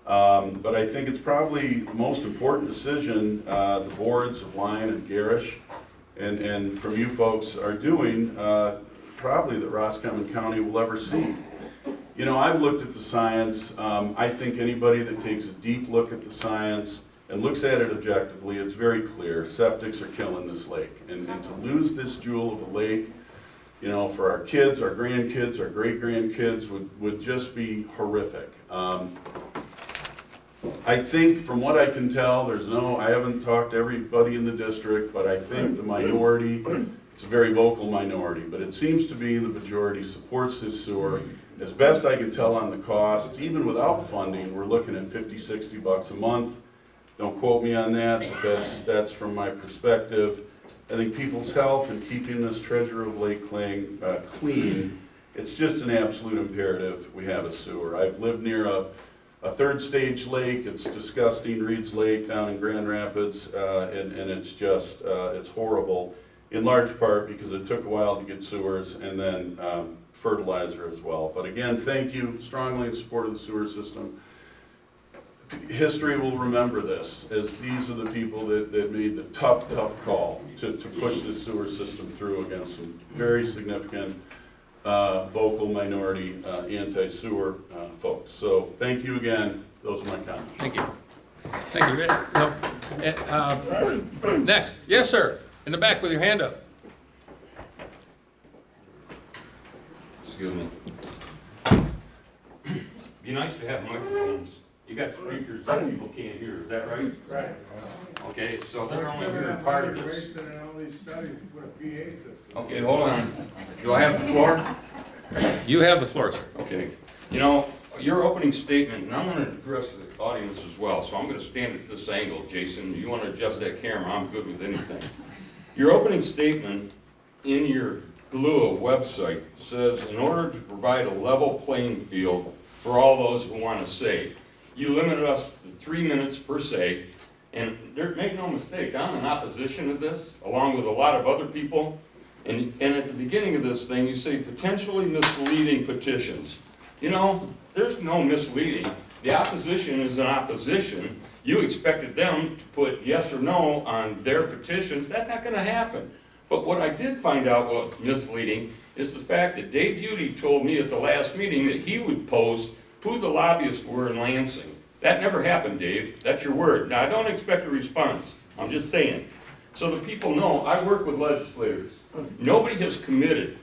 But I think it's probably the most important decision the boards of Lyon and Garish and from you folks are doing, probably that Roscommon County will ever see. I've looked at the science. I think anybody that takes a deep look at the science and looks at it objectively, it's very clear. Septics are killing this lake. And to lose this jewel of a lake, for our kids, our grandkids, our great-grandkids would just be horrific. I think from what I can tell, I haven't talked to everybody in the district, but I think the minority, it's a very vocal minority, but it seems to be the majority supports this sewer. As best I can tell on the costs, even without funding, we're looking at $50-60 a month. Don't quote me on that, but that's from my perspective. I think people's health and keeping this treasure of Lake clean, it's just an absolute imperative we have a sewer. I've lived near a third stage lake. It's disgusting, Reed's Lake down in Grand Rapids, and it's just, it's horrible, in large part because it took a while to get sewers and then fertilizer as well. But again, thank you, strongly in support of the sewer system. History will remember this, as these are the people that made the tough call to push this sewer system through against some very significant vocal minority anti-sewer folks. So thank you again. Those are my comments. Thank you. Thank you, Rick. No, next, yes, sir, in the back with your hand up. Excuse me. Be nice to have microphones. You got speakers that people can't hear, is that right? Right. Okay, so they're only hearing part of this. Okay, hold on. Do I have the floor? You have the floor, sir. Okay. You know, your opening statement, and I'm gonna address the audience as well, so I'm gonna stand at this angle, Jason. You wanna adjust that camera, I'm good with anything. Your opening statement in your GLUA website says, in order to provide a level playing field for all those who want to say, you limited us to 3 minutes per say, and make no mistake, I'm in opposition to this, along with a lot of other people. And at the beginning of this thing, you say potentially misleading petitions. You know, there's no misleading. The opposition is an opposition. You expected them to put yes or no on their petitions. That's not going to happen. But what I did find out was misleading is the fact that Dave Udy told me at the last meeting that he would post who the lobbyists were in Lansing. That never happened, Dave. That's your word. Now, I don't expect a response. I'm just saying. So the people know I work with legislators. Nobody has committed.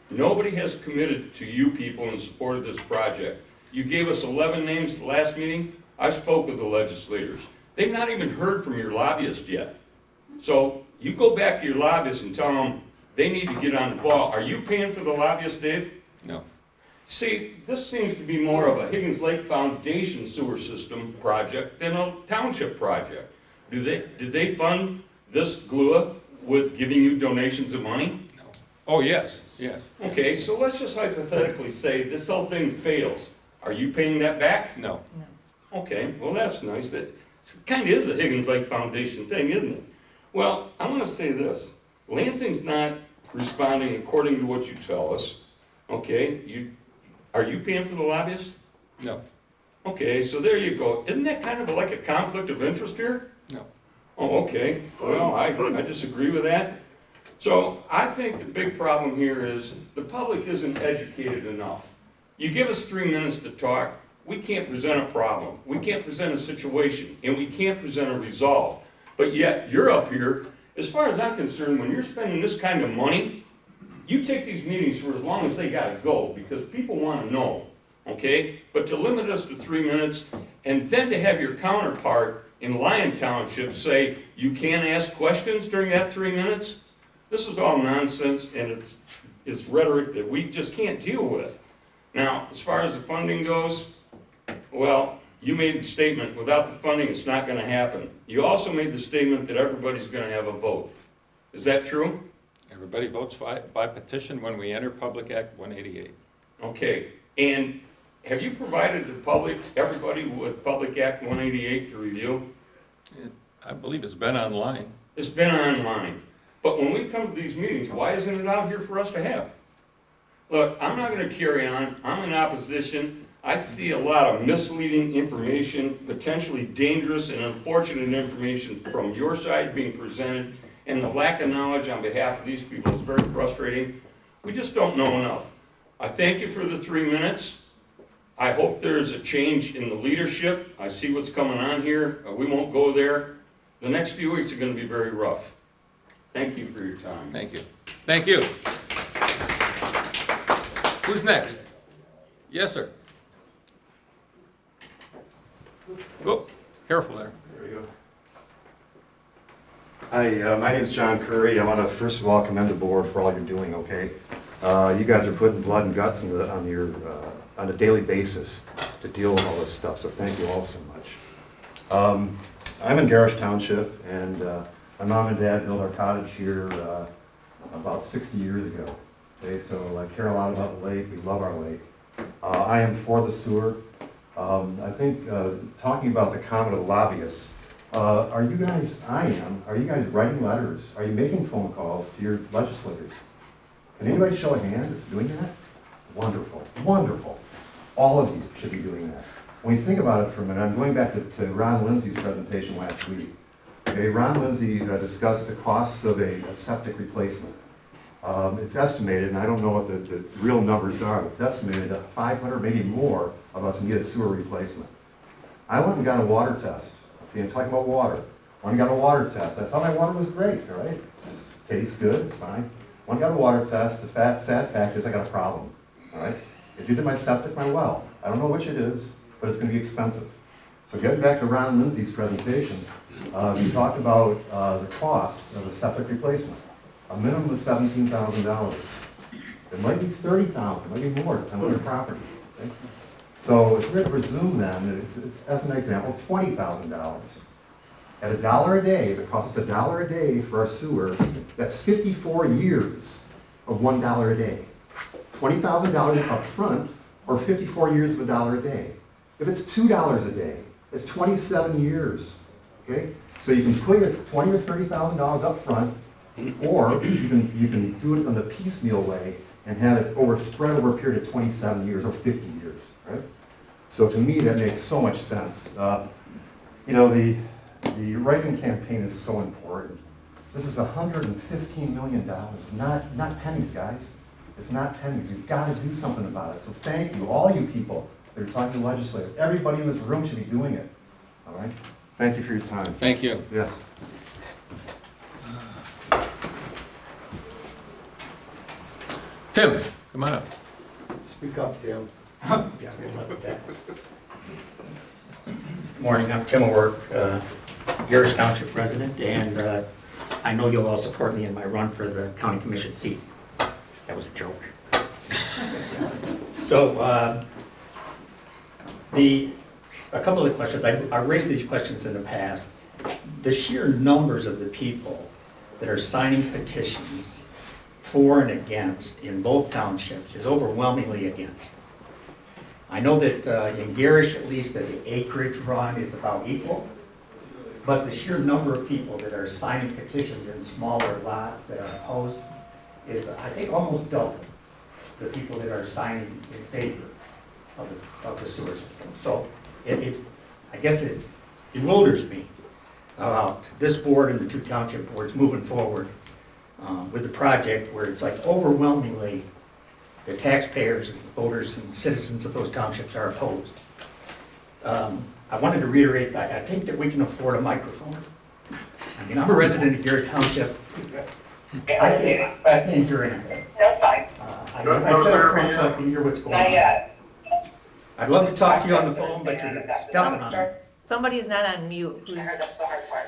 Nobody has committed to you people in support of this project. You gave us 11 names at the last meeting. I spoke with the legislators. They've not even heard from your lobbyists yet. So you go back to your lobbyists and tell them they need to get on the ball. Are you paying for the lobbyists, Dave? No. See, this seems to be more of a Higgins Lake Foundation sewer system project than a township project. Did they fund this GLUA with giving you donations of money? No. Oh, yes, yes. Okay, so let's just hypothetically say this whole thing fails. Are you paying that back? No. Okay, well, that's nice. That kind of is a Higgins Lake Foundation thing, isn't it? Well, I want to say this. Lansing's not responding according to what you tell us. Okay, are you paying for the lobbyists? No. Okay, so there you go. Isn't that kind of like a conflict of interest here? No. Oh, okay. Well, I disagree with that. So I think the big problem here is the public isn't educated enough. You give us 3 minutes to talk, we can't present a problem, we can't present a situation, and we can't present a resolve. But yet, you're up here, as far as I'm concerned, when you're spending this kind of money, you take these meetings for as long as they gotta go, because people wanna know, okay? But to limit us to 3 minutes, and then to have your counterpart in Lyon Township say, you can't ask questions during that 3 minutes, this is all nonsense, and it's rhetoric that we just can't deal with. Now, as far as the funding goes, well, you made the statement, without the funding, it's not gonna happen. You also made the statement that everybody's gonna have a vote. Is that true? Everybody votes by petition when we enter Public Act 188. Okay, and have you provided the public, everybody with Public Act 188 to review? I believe it's been online. It's been online. But when we come to these meetings, why isn't it out here for us to have? Look, I'm not gonna carry on. I'm in opposition. I see a lot of misleading information, potentially dangerous and unfortunate information from your side being presented, and the lack of knowledge on behalf of these people is very frustrating. We just don't know enough. I thank you for the 3 minutes. I hope there's a change in the leadership. I see what's coming on here. We won't go there. The next few weeks are gonna be very rough. Thank you for your time. Thank you. Thank you. Who's next? Yes, sir. Oh, careful there. There you go. Hi, my name's John Curry. I want to first of all commend the board for all you're doing, okay? You guys are putting blood and guts on a daily basis to deal with all this stuff, so thank you all so much. I'm in Garish Township, and my mom and dad built our cottage here about 60 years ago. Okay, so I care a lot about the lake. We love our lake. I am for the sewer. I think talking about the comment of the lobbyists, are you guys writing letters? Are you making phone calls to your legislators? Can anybody show a hand that's doing that? Wonderful, wonderful. All of you should be doing that. When you think about it for a minute, I'm going back to Ron Lindsay's presentation last week. Okay, Ron Lindsay discussed the costs of a septic replacement. It's estimated, and I don't know what the real numbers are, but it's estimated that 500, maybe more, of us need a sewer replacement. I went and got a water test. Okay, I'm talking about water. Went and got a water test. I thought my water was great, all right? It tastes good, it's fine. Went and got a water test. The sad fact is I got a problem, all right? It's either my septic, my well. I don't know which it is, but it's gonna be expensive. So getting back to Ron Lindsay's presentation, he talked about the cost of a septic replacement. A minimum of $17,000. It might be $30,000, it might be more, depending on your property. Okay? So if we're to presume then, as an example, $20,000. At $1 a day, if it costs us $1 a day for our sewer, that's 54 years of $1 a day. $20,000 up front, or 54 years of $1 a day. If it's $2 a day, it's 27 years. Okay? So you can put your $20,000 or $30,000 up front, or you can do it on the piecemeal way and have it spread over a period of 27 years or 50 years, right? So to me, that makes so much sense. You know, the write-in campaign is so important. This is $115 million, not pennies, guys. It's not pennies. We've got to do something about it. So thank you, all you people that are talking to legislators. Everybody in this room should be doing it, all right? Thank you for your time. Thank you. Yes. Tim, come on up. Speak up, Tim. Morning, I'm Tim O'Rourke, Garrish Township resident, and I know you'll all support me in my run for the county commission seat. That was a joke. So, a couple of questions. I raised these questions in the past. The sheer numbers of the people that are signing petitions for and against in both townships is overwhelmingly against. I know that in Garrish, at least, that the acreage run is about equal, but the sheer number of people that are signing petitions in smaller lots that are opposed is, I think, almost double the people that are signing in favor of the sewer system. So I guess it bewilders me about this board and the two township boards moving forward with the project where it's like overwhelmingly the taxpayers, voters, and citizens of those townships are opposed. I wanted to reiterate that I think that we can afford a microphone. I mean, I'm a resident of Garrett Township. I can't hear anything. That's fine. I said up front so I can hear what's going on. Not yet. I'd love to talk to you on the phone, but you're stepping on me. Somebody is not on mute. I heard that's the hard part.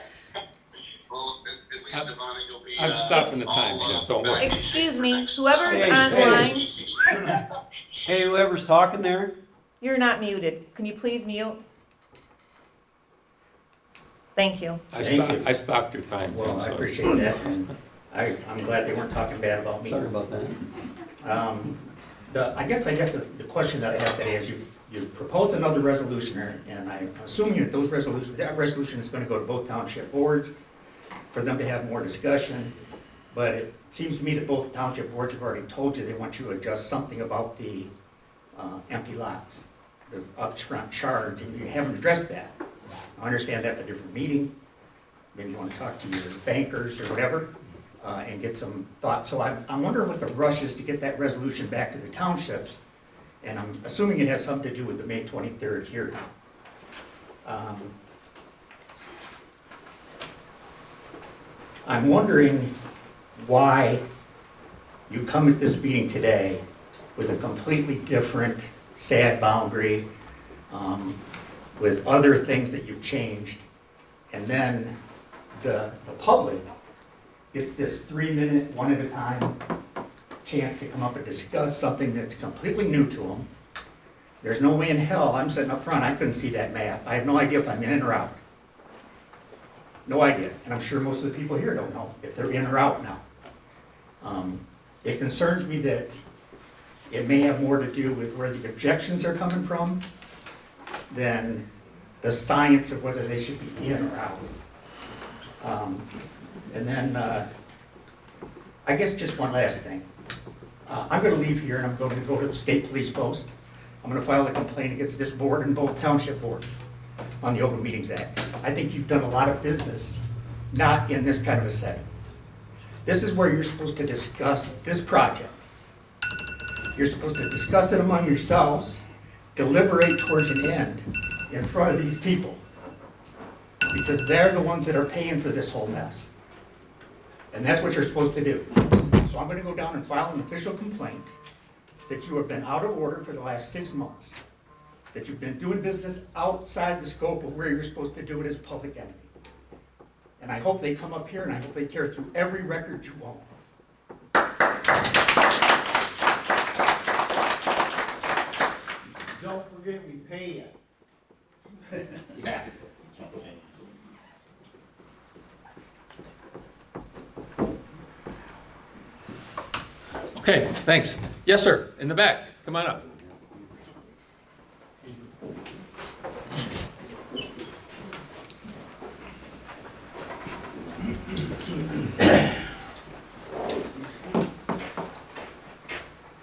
I'm stopping the time, Tim, don't worry. Excuse me, whoever's Hey, online, Hey, whoever's talking there, you're not muted. Can you please mute? Thank you. I stopped your time, Tim. Well, I so- appreciate that, and I'm glad they weren't talking bad about me. sorry about that. I guess the question that I have today is you've proposed another resolution, and I'm assuming that that resolution is going to go to both township boards for them to have more discussion, but it seems to me that both township boards have already told you they want you to adjust something about the empty lots, the upfront charge, and you haven't addressed that. I understand that's a different meeting. Maybe you want to talk to your bankers or whatever and get some thoughts. So I'm wondering what the rush is to get that resolution back to the townships, and I'm assuming it has something to do with the May 23rd hearing. I'm wondering why you come at this meeting today with a completely different sad boundary, with other things that you've changed, and then the public gets this 3-minute, one at a time chance to come up and discuss something that's completely new to them. There's no way in hell, I'm sitting up front, I couldn't see that map. I have no idea if I'm in or out. No idea, and I'm sure most of the people here don't know if they're in or out now. It concerns me that it may have more to do with where the objections are coming from than the science of whether they should be in or out. And then, I guess just one last thing. I'm going to leave here and I'm going to go to the state police post. I'm going to file a complaint against this board and both township boards on the Open Meetings Act. I think you've done a lot of business not in this kind of a setting. This is where you're supposed to discuss this project. You're supposed to discuss it among yourselves, deliberate towards an end in front of these people. Because they're the ones that are paying for this whole mess. And that's what you're supposed to do. So I'm gonna go down and file an official complaint that you have been out of order for the last 6 months, that you've been doing business outside the scope of where you're supposed to do it as a public entity. And I hope they come up here and I hope they tear through every record you own. Don't forget we pay you. Yeah. Okay, thanks. Yes, sir, in the back, come on up.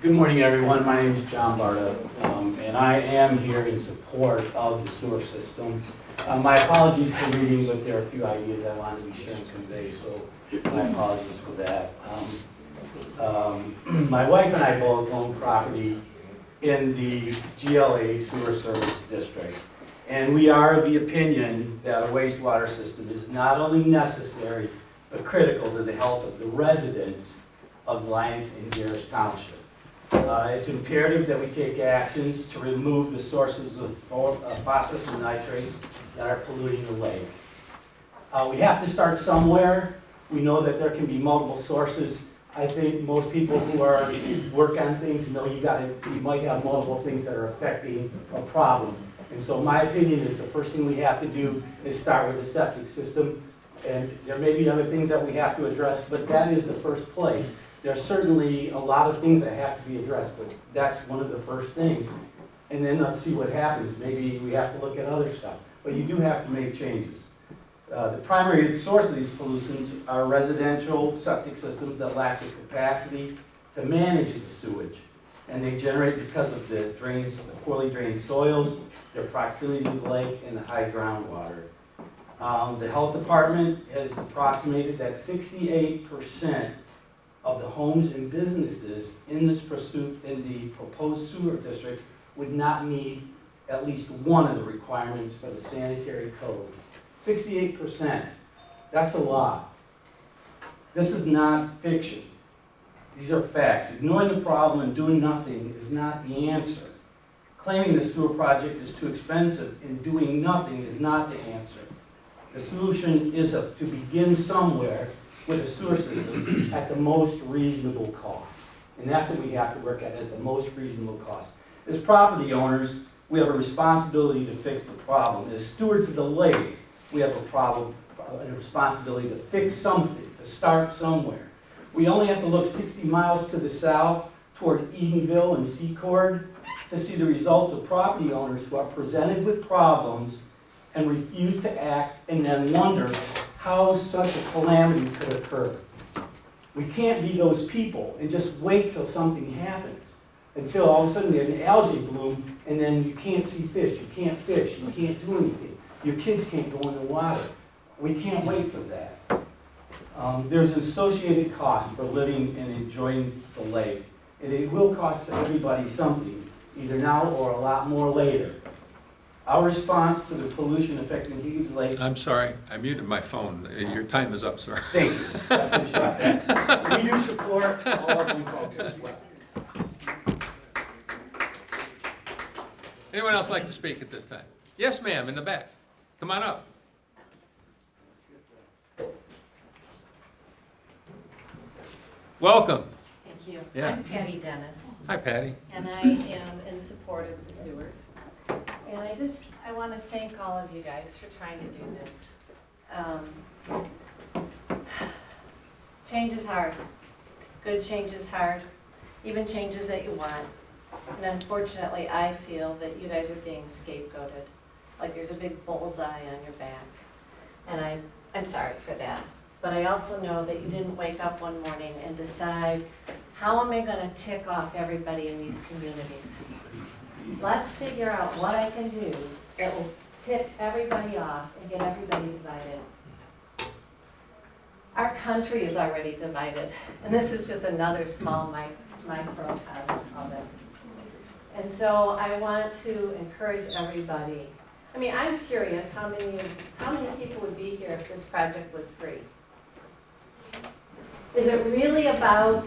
Good morning, everyone. My name is John Barta, and I am here in support of the sewer system. My apologies for reading, but there are a few ideas I wanted to be sure and convey, so my apologies for that. My wife and I both own property in the GLA Sewer Service District, and we are of the opinion that a wastewater system is not only necessary, but critical to the health of the residents of Lyon and Garrish Township. It's imperative that we take actions to remove the sources of phosphorus and nitrates that are polluting the lake. We have to start somewhere. We know that there can be multiple sources. I think most people who work on things know you might have multiple things that are affecting a problem. And so my opinion is the first thing we have to do is start with the septic system. And there may be other things that we have to address, but that is the first place. There's certainly a lot of things that have to be addressed, but that's one of the first things. And then let's see what happens. Maybe we have to look at other stuff. But you do have to make changes. The primary source of these pollutants are residential septic systems that lack the capacity to manage the sewage. And they generate because of the drains, the poorly drained soils, their proximity to the lake, and the high groundwater. The health department has approximated that 68% of the homes and businesses in the proposed sewer district would not meet at least one of the requirements for the sanitary code. 68%. That's a lot. This is not fiction. These are facts. Ignoring the problem and doing nothing is not the answer. Claiming the sewer project is too expensive and doing nothing is not the answer. The solution is to begin somewhere with a sewer system at the most reasonable cost. And that's what we have to work at the most reasonable cost. As property owners, we have a responsibility to fix the problem. As stewards of the lake, we have a responsibility to fix something, to start somewhere. We only have to look 60 miles to the south toward Edenville and Secord to see the results of property owners who are presented with problems and refuse to act and then wonder how such a calamity could occur. We can't be those people and just wait till something happens, until all of a sudden there's an algae bloom and then you can't see fish, you can't do anything. Your kids can't go in the water. We can't wait for that. There's an associated cost for living and enjoying the lake, and it will cost everybody something, either now or a lot more later. Our response to the pollution affecting Higgins Lake. I'm sorry, I muted my phone. Your time is up, sir. Thank you. I appreciate that. We do support all of you folks as well. Anyone else like to speak at this time? Yes, ma'am, in the back. Come on up. Welcome. Thank you. Yeah. I'm Patty Dennis. Hi, Patty. And I am in support of the sewers. And I want to thank all of you guys for trying to do this. Change is hard. Good change is hard. Even changes that you want. And unfortunately, I feel that you guys are being scapegoated. Like there's a big bullseye on your back. And I'm sorry for that. But I also know that you didn't wake up one morning and decide, how am I going to tick off everybody in these communities? Let's figure out what I can do that will tick everybody off and get everybody divided. Our country is already divided, and this is just another small microcosm of it. And so I want to encourage everybody. I mean, I'm curious how many people would be here if this project was free? Is it really about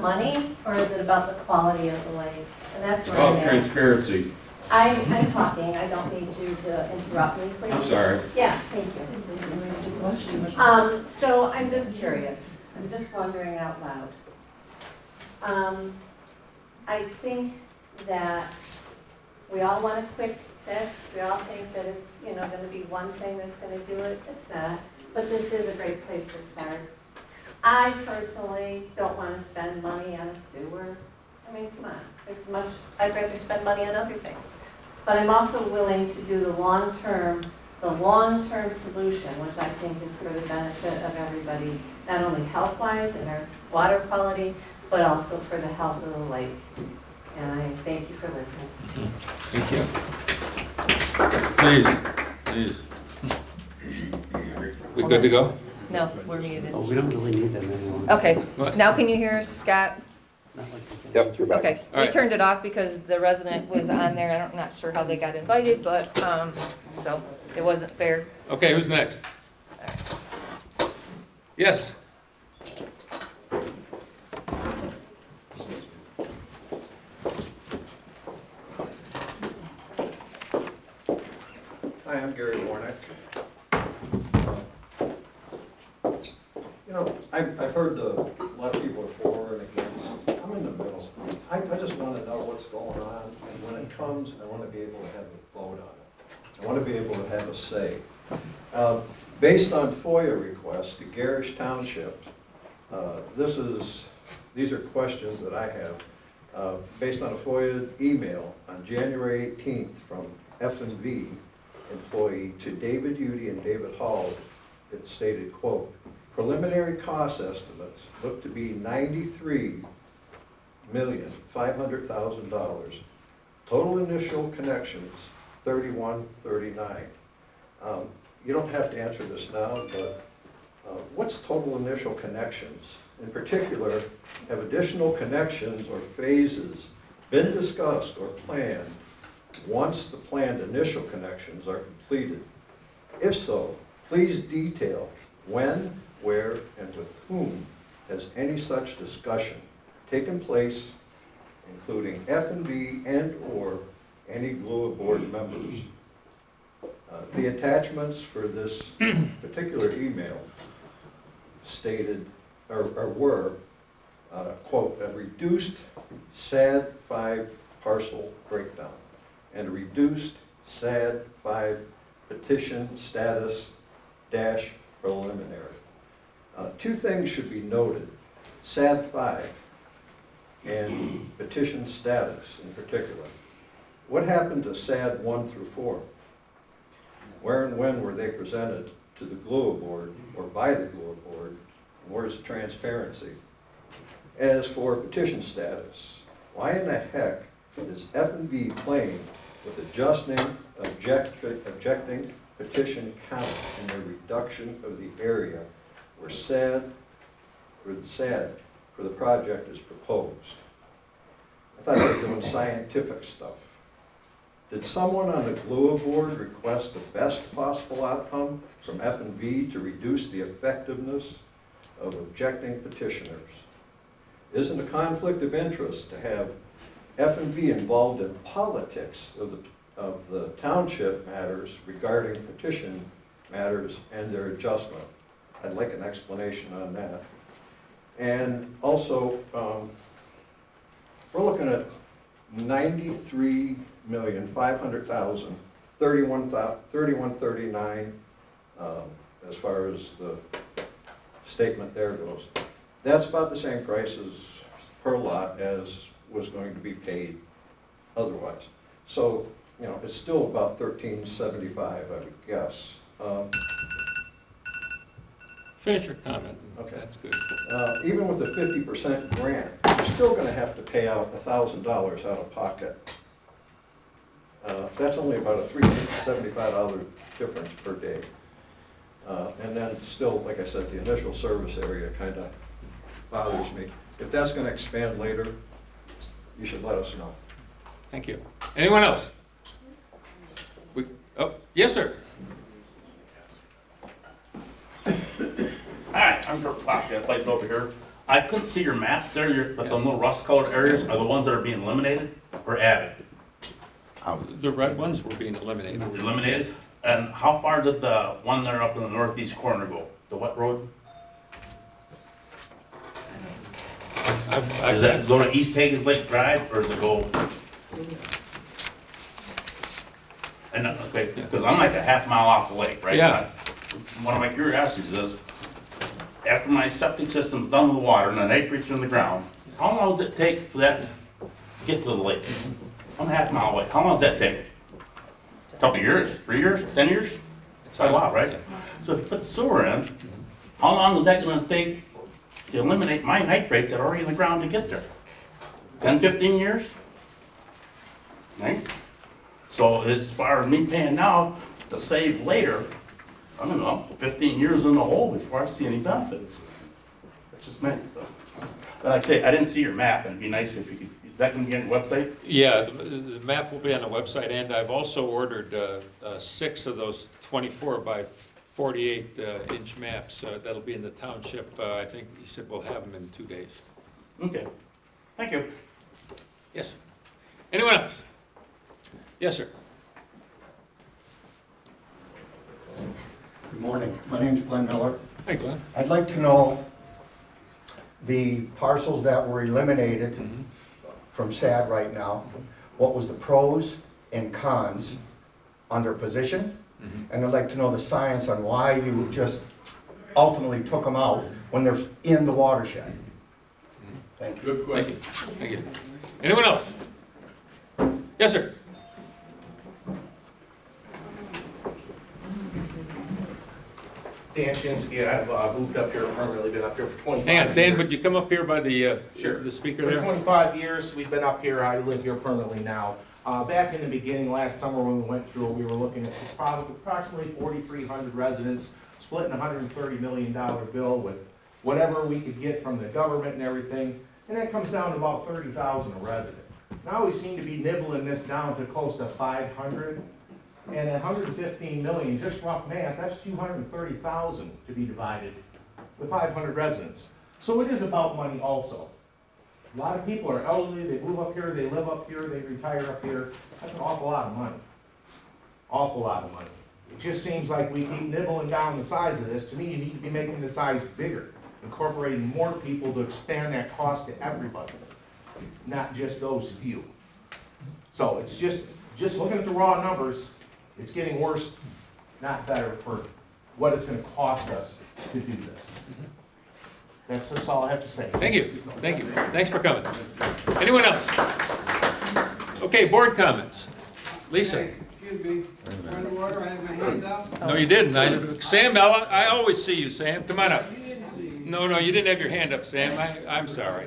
money, or is it about the quality of the lake? And that's where I'm About at. transparency. I'm talking, I don't need you to interrupt me, please. I'm sorry. Yeah, thank you. So I'm just curious, I'm just wondering out loud. I think that we all want a quick fix, we all think that it's, gonna be one thing that's gonna do it, it's not, but this is a great place to start. I personally don't wanna spend money on a sewer. I mean, come on, I'd rather spend money on other things. But I'm also willing to do the long-term solution, which I think is for the benefit of everybody, not only health-wise and our water quality, but also for the health of the lake. And I thank you for listening. Thank you. Please. We good to go? No, we're muted. Oh, we don't really need them anymore. Okay, What? now can you hear us, Scott? Yep, you're back. Okay, All we right. turned it off because the resident was on there. I'm not sure how they got invited, but, so it wasn't fair. Okay, who's next? Yes. Hi, I'm Gary Warnick. I've heard a lot of people are for and against. I'm in the middle. I just want to know what's going on, and when it comes, I want to be able to have a vote on it. I want to be able to have a say. Based on FOIA requests to Garish Township, these are questions that I have. Based on a FOIA email on January 18th from F&V employee to David Udy and David Hall, it stated, quote, preliminary cost estimates look to be $93,500,000. Total initial connections, 3139. You don't have to answer this now, but what's total initial connections? In particular, have additional connections or phases been discussed or planned once the planned initial connections are completed? If so, please detail when, where, and with whom has any such discussion taken place, including F&B and/or any GLUA board members. The attachments for this particular email stated, or were, quote, a reduced SAD 5 parcel breakdown and a reduced SAD 5 petition status dash preliminary. Two things should be noted. SAD 5 and petition status in particular. What happened to SAD 1 through 4? Where and when were they presented to the GLUA board or by the GLUA board? And where's the transparency? As for petition status, why in the heck is F&B playing with objecting petition count and the reduction of the area where SAD for the project is proposed? I thought they were doing scientific stuff. Did someone on the GLUA board request the best possible outcome from F&B to reduce the effectiveness of objecting petitioners? Isn't a conflict of interest to have F&B involved in politics of the township matters regarding petition matters and their adjustment? I'd like an explanation on that. And also, we're looking at $93,500,000, 3139 as far as the statement there goes. That's about the same prices per lot as was going to be paid otherwise. So, it's still about $13.75, I would guess. Finish your comment. Okay. That's good. Even with a 50% grant, you're still going to have to pay out $1,000 out of pocket. That's only about a $375 difference per day. And then still, like I said, the initial service area kind of bothers me. If that's going to expand later, you should let us know. Thank you. Anyone else? Oh, yes, sir. Hi, I'm Kurt Fox, that place over here. I couldn't see your maps there, but the little rust-colored areas are the ones that are being eliminated or added? The red ones were being eliminated. Eliminated? And how far did the one there up in the northeast corner go? The what road? Does that go to East Hagen Lake Drive, or does it go? And, okay, because I'm like a half mile off the lake, right? Yeah. One of my curiosities is, after my septic system's done with the water and the nitrates in the ground, how long does it take for that to get to the lake? I'm a half mile away. How long does that take? A couple of years, 3 years, 10 years? It's a lot, right? So if you put the sewer in, how long is that gonna take to eliminate my nitrates that are already in the ground to get there? 10, 15 years? Right? So as far as me paying now to save later, I don't know, 15 years in the hole before I see any benefits. That's just me. But like I say, I didn't see your map, and it'd be nice if you could, is that gonna be on your website? Yeah, the map will be on the website, and I've also ordered 6 of those 24 by 48 inch maps. That'll be in the township. I think he said we'll have them in 2 days. Okay, thank you. Yes. Anyone else? Yes, sir. Good morning. My name's Glenn Miller. Hi, Glenn. I'd like to know the parcels that were eliminated from SAD right now, what was the pros and cons under position? And I'd like to know the science on why you just ultimately took them out when they're in the watershed. Thank you. Good question. Thank you. Anyone else? Yes, sir. Dan Shinsky, I've moved up here permanently, been up here for 25 years. Hang on, Dan, would you come up here by the Sure. the speaker For there? 25 years, we've been up here, I live here permanently now. Back in the beginning, last summer when we went through, we were looking at approximately 4,300 residents, splitting a $130 million bill with whatever we could get from the government and everything, and that comes down to about 30,000 a resident. Now we seem to be nibbling this down to close to 500. And 115 million, just rough math, that's 230,000 to be divided with 500 residents. So it is about money also. A lot of people are elderly, they move up here, they live up here, they retire up here. That's an awful lot of money. Awful lot of money. It just seems like we keep nibbling down the size of this. To me, you need to be making the size bigger, incorporating more people to expand that cost to everybody, not just those few. So it's just looking at the raw numbers, it's getting worse, not better, for what it's gonna cost us to do this. That's all I have to say. Thank you. Thank you. Thanks for coming. Anyone else? Okay, board comments. Lisa? Excuse me, point of order, I have my hand up. No, you didn't. Sam, I always see you, Sam. Come on up. No, you didn't have your hand up, Sam. I'm sorry.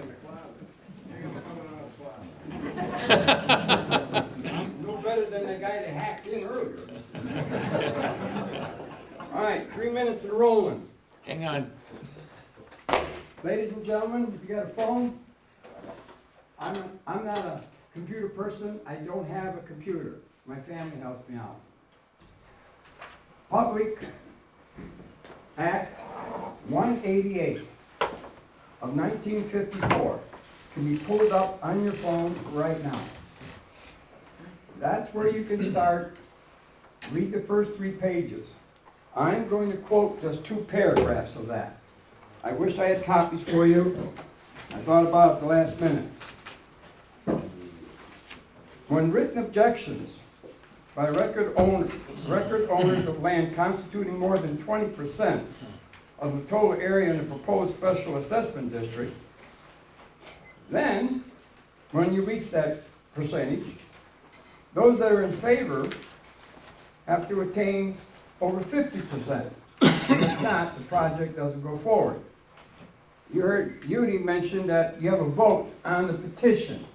No better than the guy that hacked in earlier. All right, 3 minutes and rolling. Hang on. Ladies and gentlemen, if you got a phone, I'm not a computer person. I don't have a computer. My family helps me out. Public Act 188 of 1954 can be pulled up on your phone right now. That's where you can start. Read the first 3 pages. I'm going to quote just 2 paragraphs of that. I wish I had copies for you. I thought about it the last minute. When written objections by record owners of land constituting more than 20% of the total area in the proposed special assessment district, then, when you reach that percentage, those that are in favor have to attain over 50%. If not, the project doesn't go forward. You heard Judy mention that you have a vote on the petition.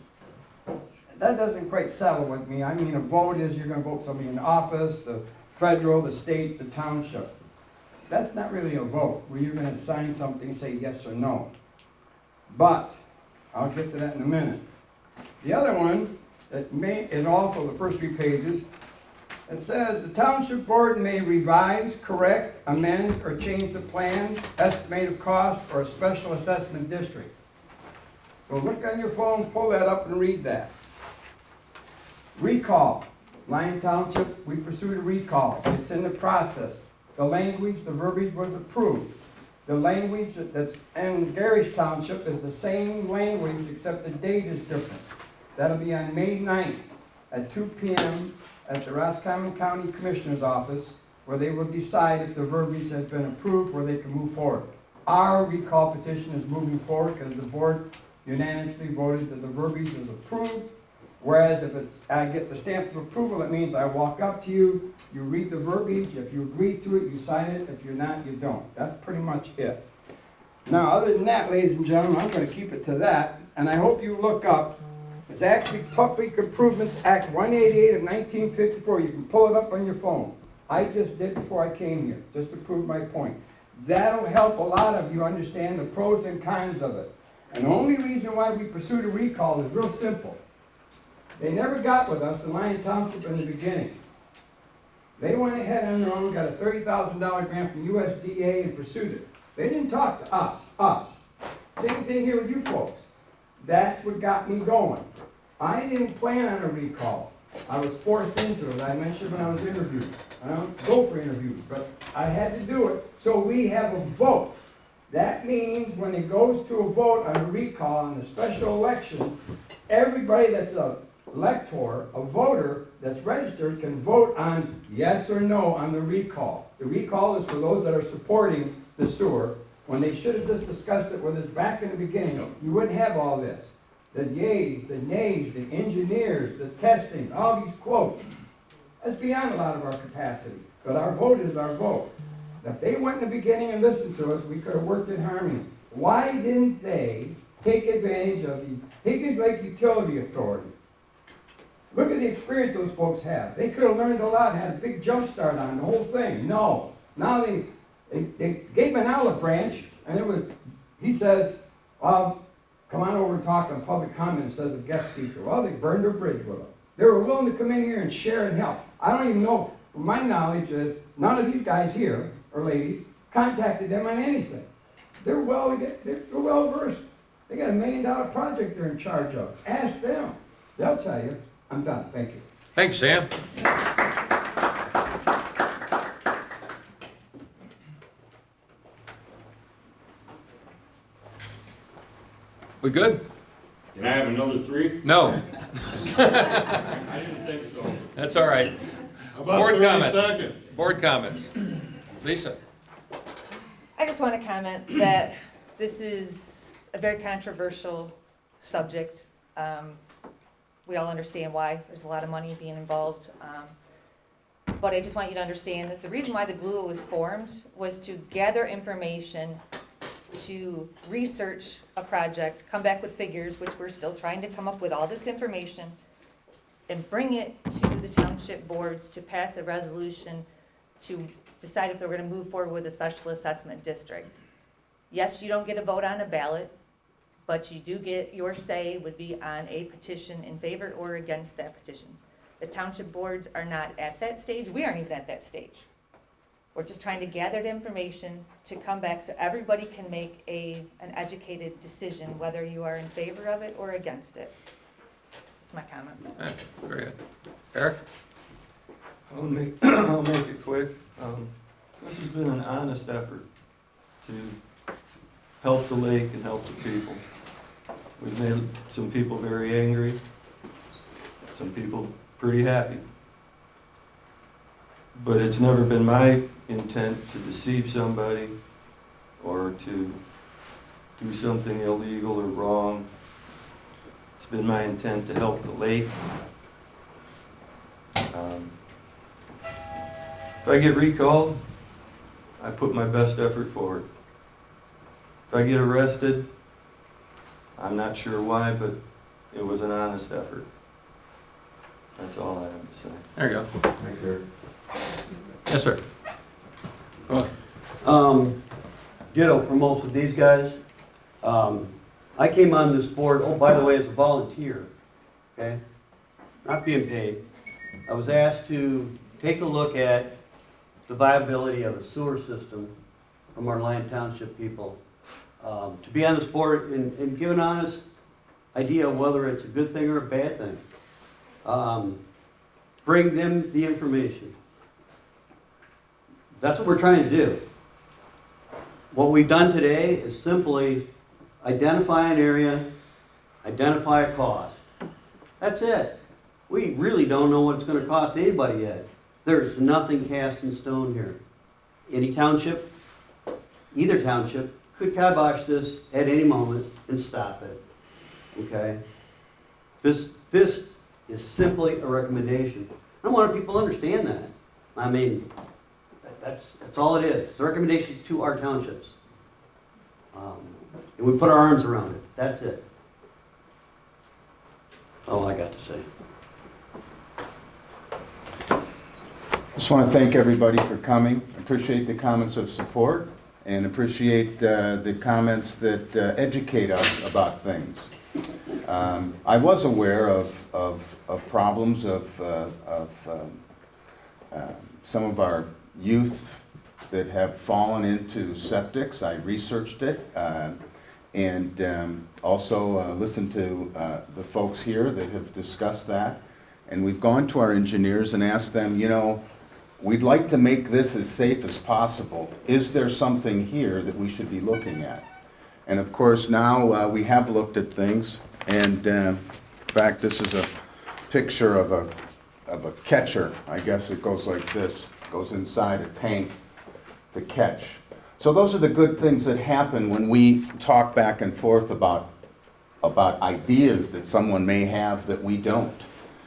That doesn't quite settle with me. I mean, a vote is you're going to vote somebody in office, the federal, the state, the township. that's not really a vote, where you're gonna sign something and say yes or no. But, I'll get to that in a minute. The other one, that is also the first 3 pages, it says, the township board may revise, correct, amend, or change the plans, estimated cost, or a special assessment district. So look on your phone, pull that up and read that. Recall. Lyon Township, we pursued a recall. It's in the process. The language, the verbiage was approved. The language that's in Gary's Township is the same language except the date is different. That'll be on May 9th at 2 p.m. at the Roscommon County Commissioner's Office, where they will decide if the verbiage has been approved, where they can move forward. Our recall petition is moving forward because the board unanimously voted that the verbiage is approved. Whereas if I get the stamp of approval, that means I walk up to you, you read the verbiage, if you agree to it, you sign it, if you're not, you don't. That's pretty much it. Now, other than that, ladies and gentlemen, I'm gonna keep it to that, and I hope you look up, it's actually Public Improvements Act 188 of 1954. You can pull it up on your phone. I just did before I came here, just to prove my point. That'll help a lot of you understand the pros and cons of it. And the only reason why we pursued a recall is real simple. They never got with us in Lyon Township in the beginning. They went ahead on their own, got a $30,000 grant from USDA and pursued it. They didn't talk to us. Same thing here with you folks. That's what got me going. I didn't plan on a recall. I was forced into it. I mentioned when I was interviewed. I don't go for interviews, but I had to do it. So we have a vote. That means when it goes to a vote on a recall on a special election, everybody that's a elector, a voter that's registered, can vote on yes or no on the recall. The recall is for those that are supporting the sewer, when they should have just discussed it with us back in the beginning. You wouldn't have all this. The yays, the nays, the engineers, the testing, all these quotes. That's beyond a lot of our capacity, but our vote is our vote. If they went in the beginning and listened to us, we could have worked in harmony. Why didn't they take advantage of the Higgins Lake Utility Authority? Look at the experience those folks have. They could have learned a lot and had a big jump start on the whole thing. No. Now they gave him an olive branch, and he says, come on over and talk on public comment, says a guest speaker. Well, they burned their bridge with them. They were willing to come in here and share and help. I don't even know, my knowledge is, none of these guys here, or ladies, contacted them on anything. They're well versed. They got $1 million project they're in charge of. Ask them. They'll tell you. I'm done. Thank you. Thanks, Sam. We good? Can I have another 3? No. I didn't think so. That's all right. About Board 30 comments. seconds. Board comments. Lisa. I just want to comment that this is a very controversial subject. We all understand why. There's a lot of money being involved. But I just want you to understand that the reason why the GLUA was formed was to gather information, to research a project, come back with figures, which we're still trying to come up with all this information, and bring it to the township boards to pass a resolution to decide if they're going to move forward with a special assessment district. Yes, you don't get a vote on a ballot, but you do get, your say would be on a petition in favor or against that petition. The township boards are not at that stage. We aren't even at that stage. We're just trying to gather the information to come back so everybody can make an educated decision whether you are in favor of it or against it. That's my comment. Very good. Eric? I'll make it quick. This has been an honest effort to help the lake and help the people. We've made some people very angry, some people pretty happy. But it's never been my intent to deceive somebody or to do something illegal or wrong. It's been my intent to help the lake. If I get recalled, I put my best effort forward. If I get arrested, I'm not sure why, but it was an honest effort. That's all I have to say. There you go. Thanks, Eric. Yes, sir. Ditto for most of these guys. I came on this board, oh, by the way, as a volunteer, okay? Not being paid. I was asked to take a look at the viability of a sewer system from our Lyon Township people. To be on this board and give an honest idea of whether it's a good thing or a bad thing. Bring them the information. That's what we're trying to do. What we've done today is simply identify an area, identify a cost. That's it. We really don't know what it's going to cost anybody yet. There's nothing cast in stone here. Any township, either township, could kibosh this at any moment and stop it. Okay? This is simply a recommendation. I want people to understand that. I mean, that's all it is. It's a recommendation to our townships. And we put our arms around it. That's it. That's all I got to say. Just want to thank everybody for coming. Appreciate the comments of support and appreciate the comments that educate us about things. I was aware of problems of some of our youth that have fallen into septics. I researched it and also listened to the folks here that have discussed that. And we've gone to our engineers and asked them, you know, we'd like to make this as safe as possible. Is there something here that we should be looking at? And of course, now we have looked at things. And in fact, this is a picture of a catcher. I guess it goes like this, goes inside a tank to catch. So those are the good things that happen when we talk back and forth about ideas that someone may have that we don't.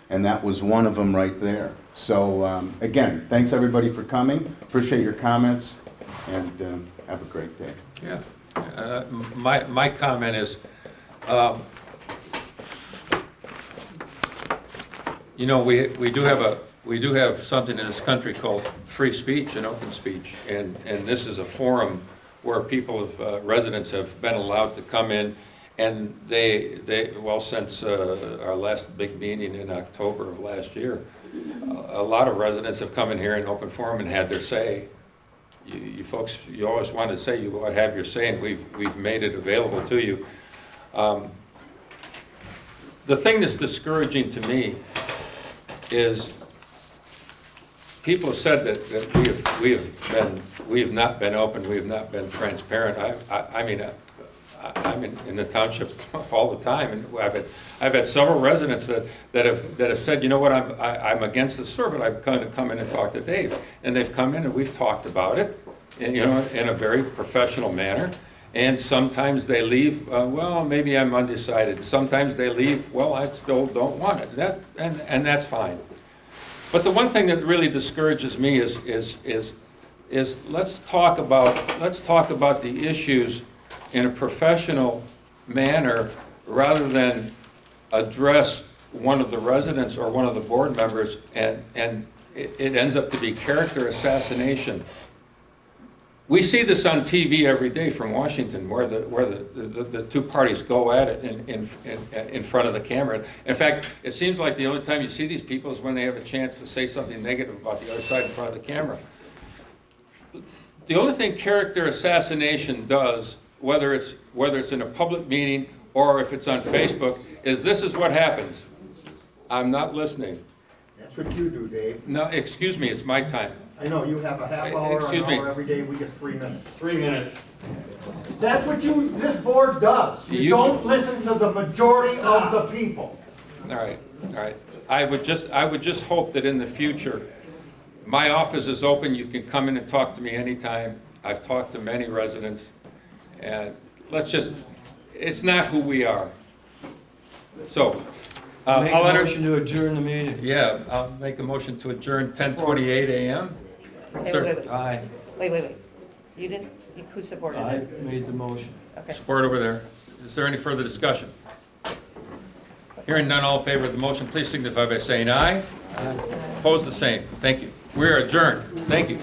And that was one of them right there. So again, thanks everybody for coming. Appreciate your comments and have a great day. Yeah. My comment is, you know, we do have something in this country called free speech and open speech, and this is a forum where people, residents have been allowed to come in, and well, since our last big meeting in October of last year, a lot of residents have come in here in open forum and had their say. You folks, you always wanted to say you ought to have your say, and we've made it available to you. The thing that's discouraging to me is people have said that we have not been open, we have not been transparent. I mean, I'm in the township all the time, and I've had several residents that have said, you know what, I'm against the sewer, but I've kind of come in and talked to Dave, and they've come in and we've talked about it, and, you know, in a very professional manner. And sometimes they leave, well, maybe I'm undecided. Sometimes they leave, well, I still don't want it. And that's fine. But the one thing that really discourages me is let's talk about the issues in a professional manner rather than address one of the residents or one of the board members, and it ends up to be character assassination. We see this on TV every day from Washington, where the two parties go at it in front of the camera. In fact, it seems like the only time you see these people is when they have a chance to say something negative about the other side in front of the camera. The only thing character assassination does, whether it's in a public meeting or if it's on Facebook, is this is what happens. I'm not listening. That's what you do, Dave. No, excuse me, it's my time. I know, you have a half hour, Excuse an me. hour every day, we get 3 minutes. 3 minutes. That's what this board does. You don't listen to the majority of the people. All right. I would just hope that in the future, my office is open. You can come in and talk to me anytime. I've talked to many residents, and it's not who we are. So, Make a motion to adjourn the meeting. Yeah, I'll make a motion to adjourn 10:28 a.m. Wait. Aye. Wait. You didn't, who supported I it? made the motion. Okay. Support over there. Is there any further discussion? Hearing none, all in favor of the motion, please signify by saying aye. Opposed, the same. Thank you. We are adjourned. Thank you.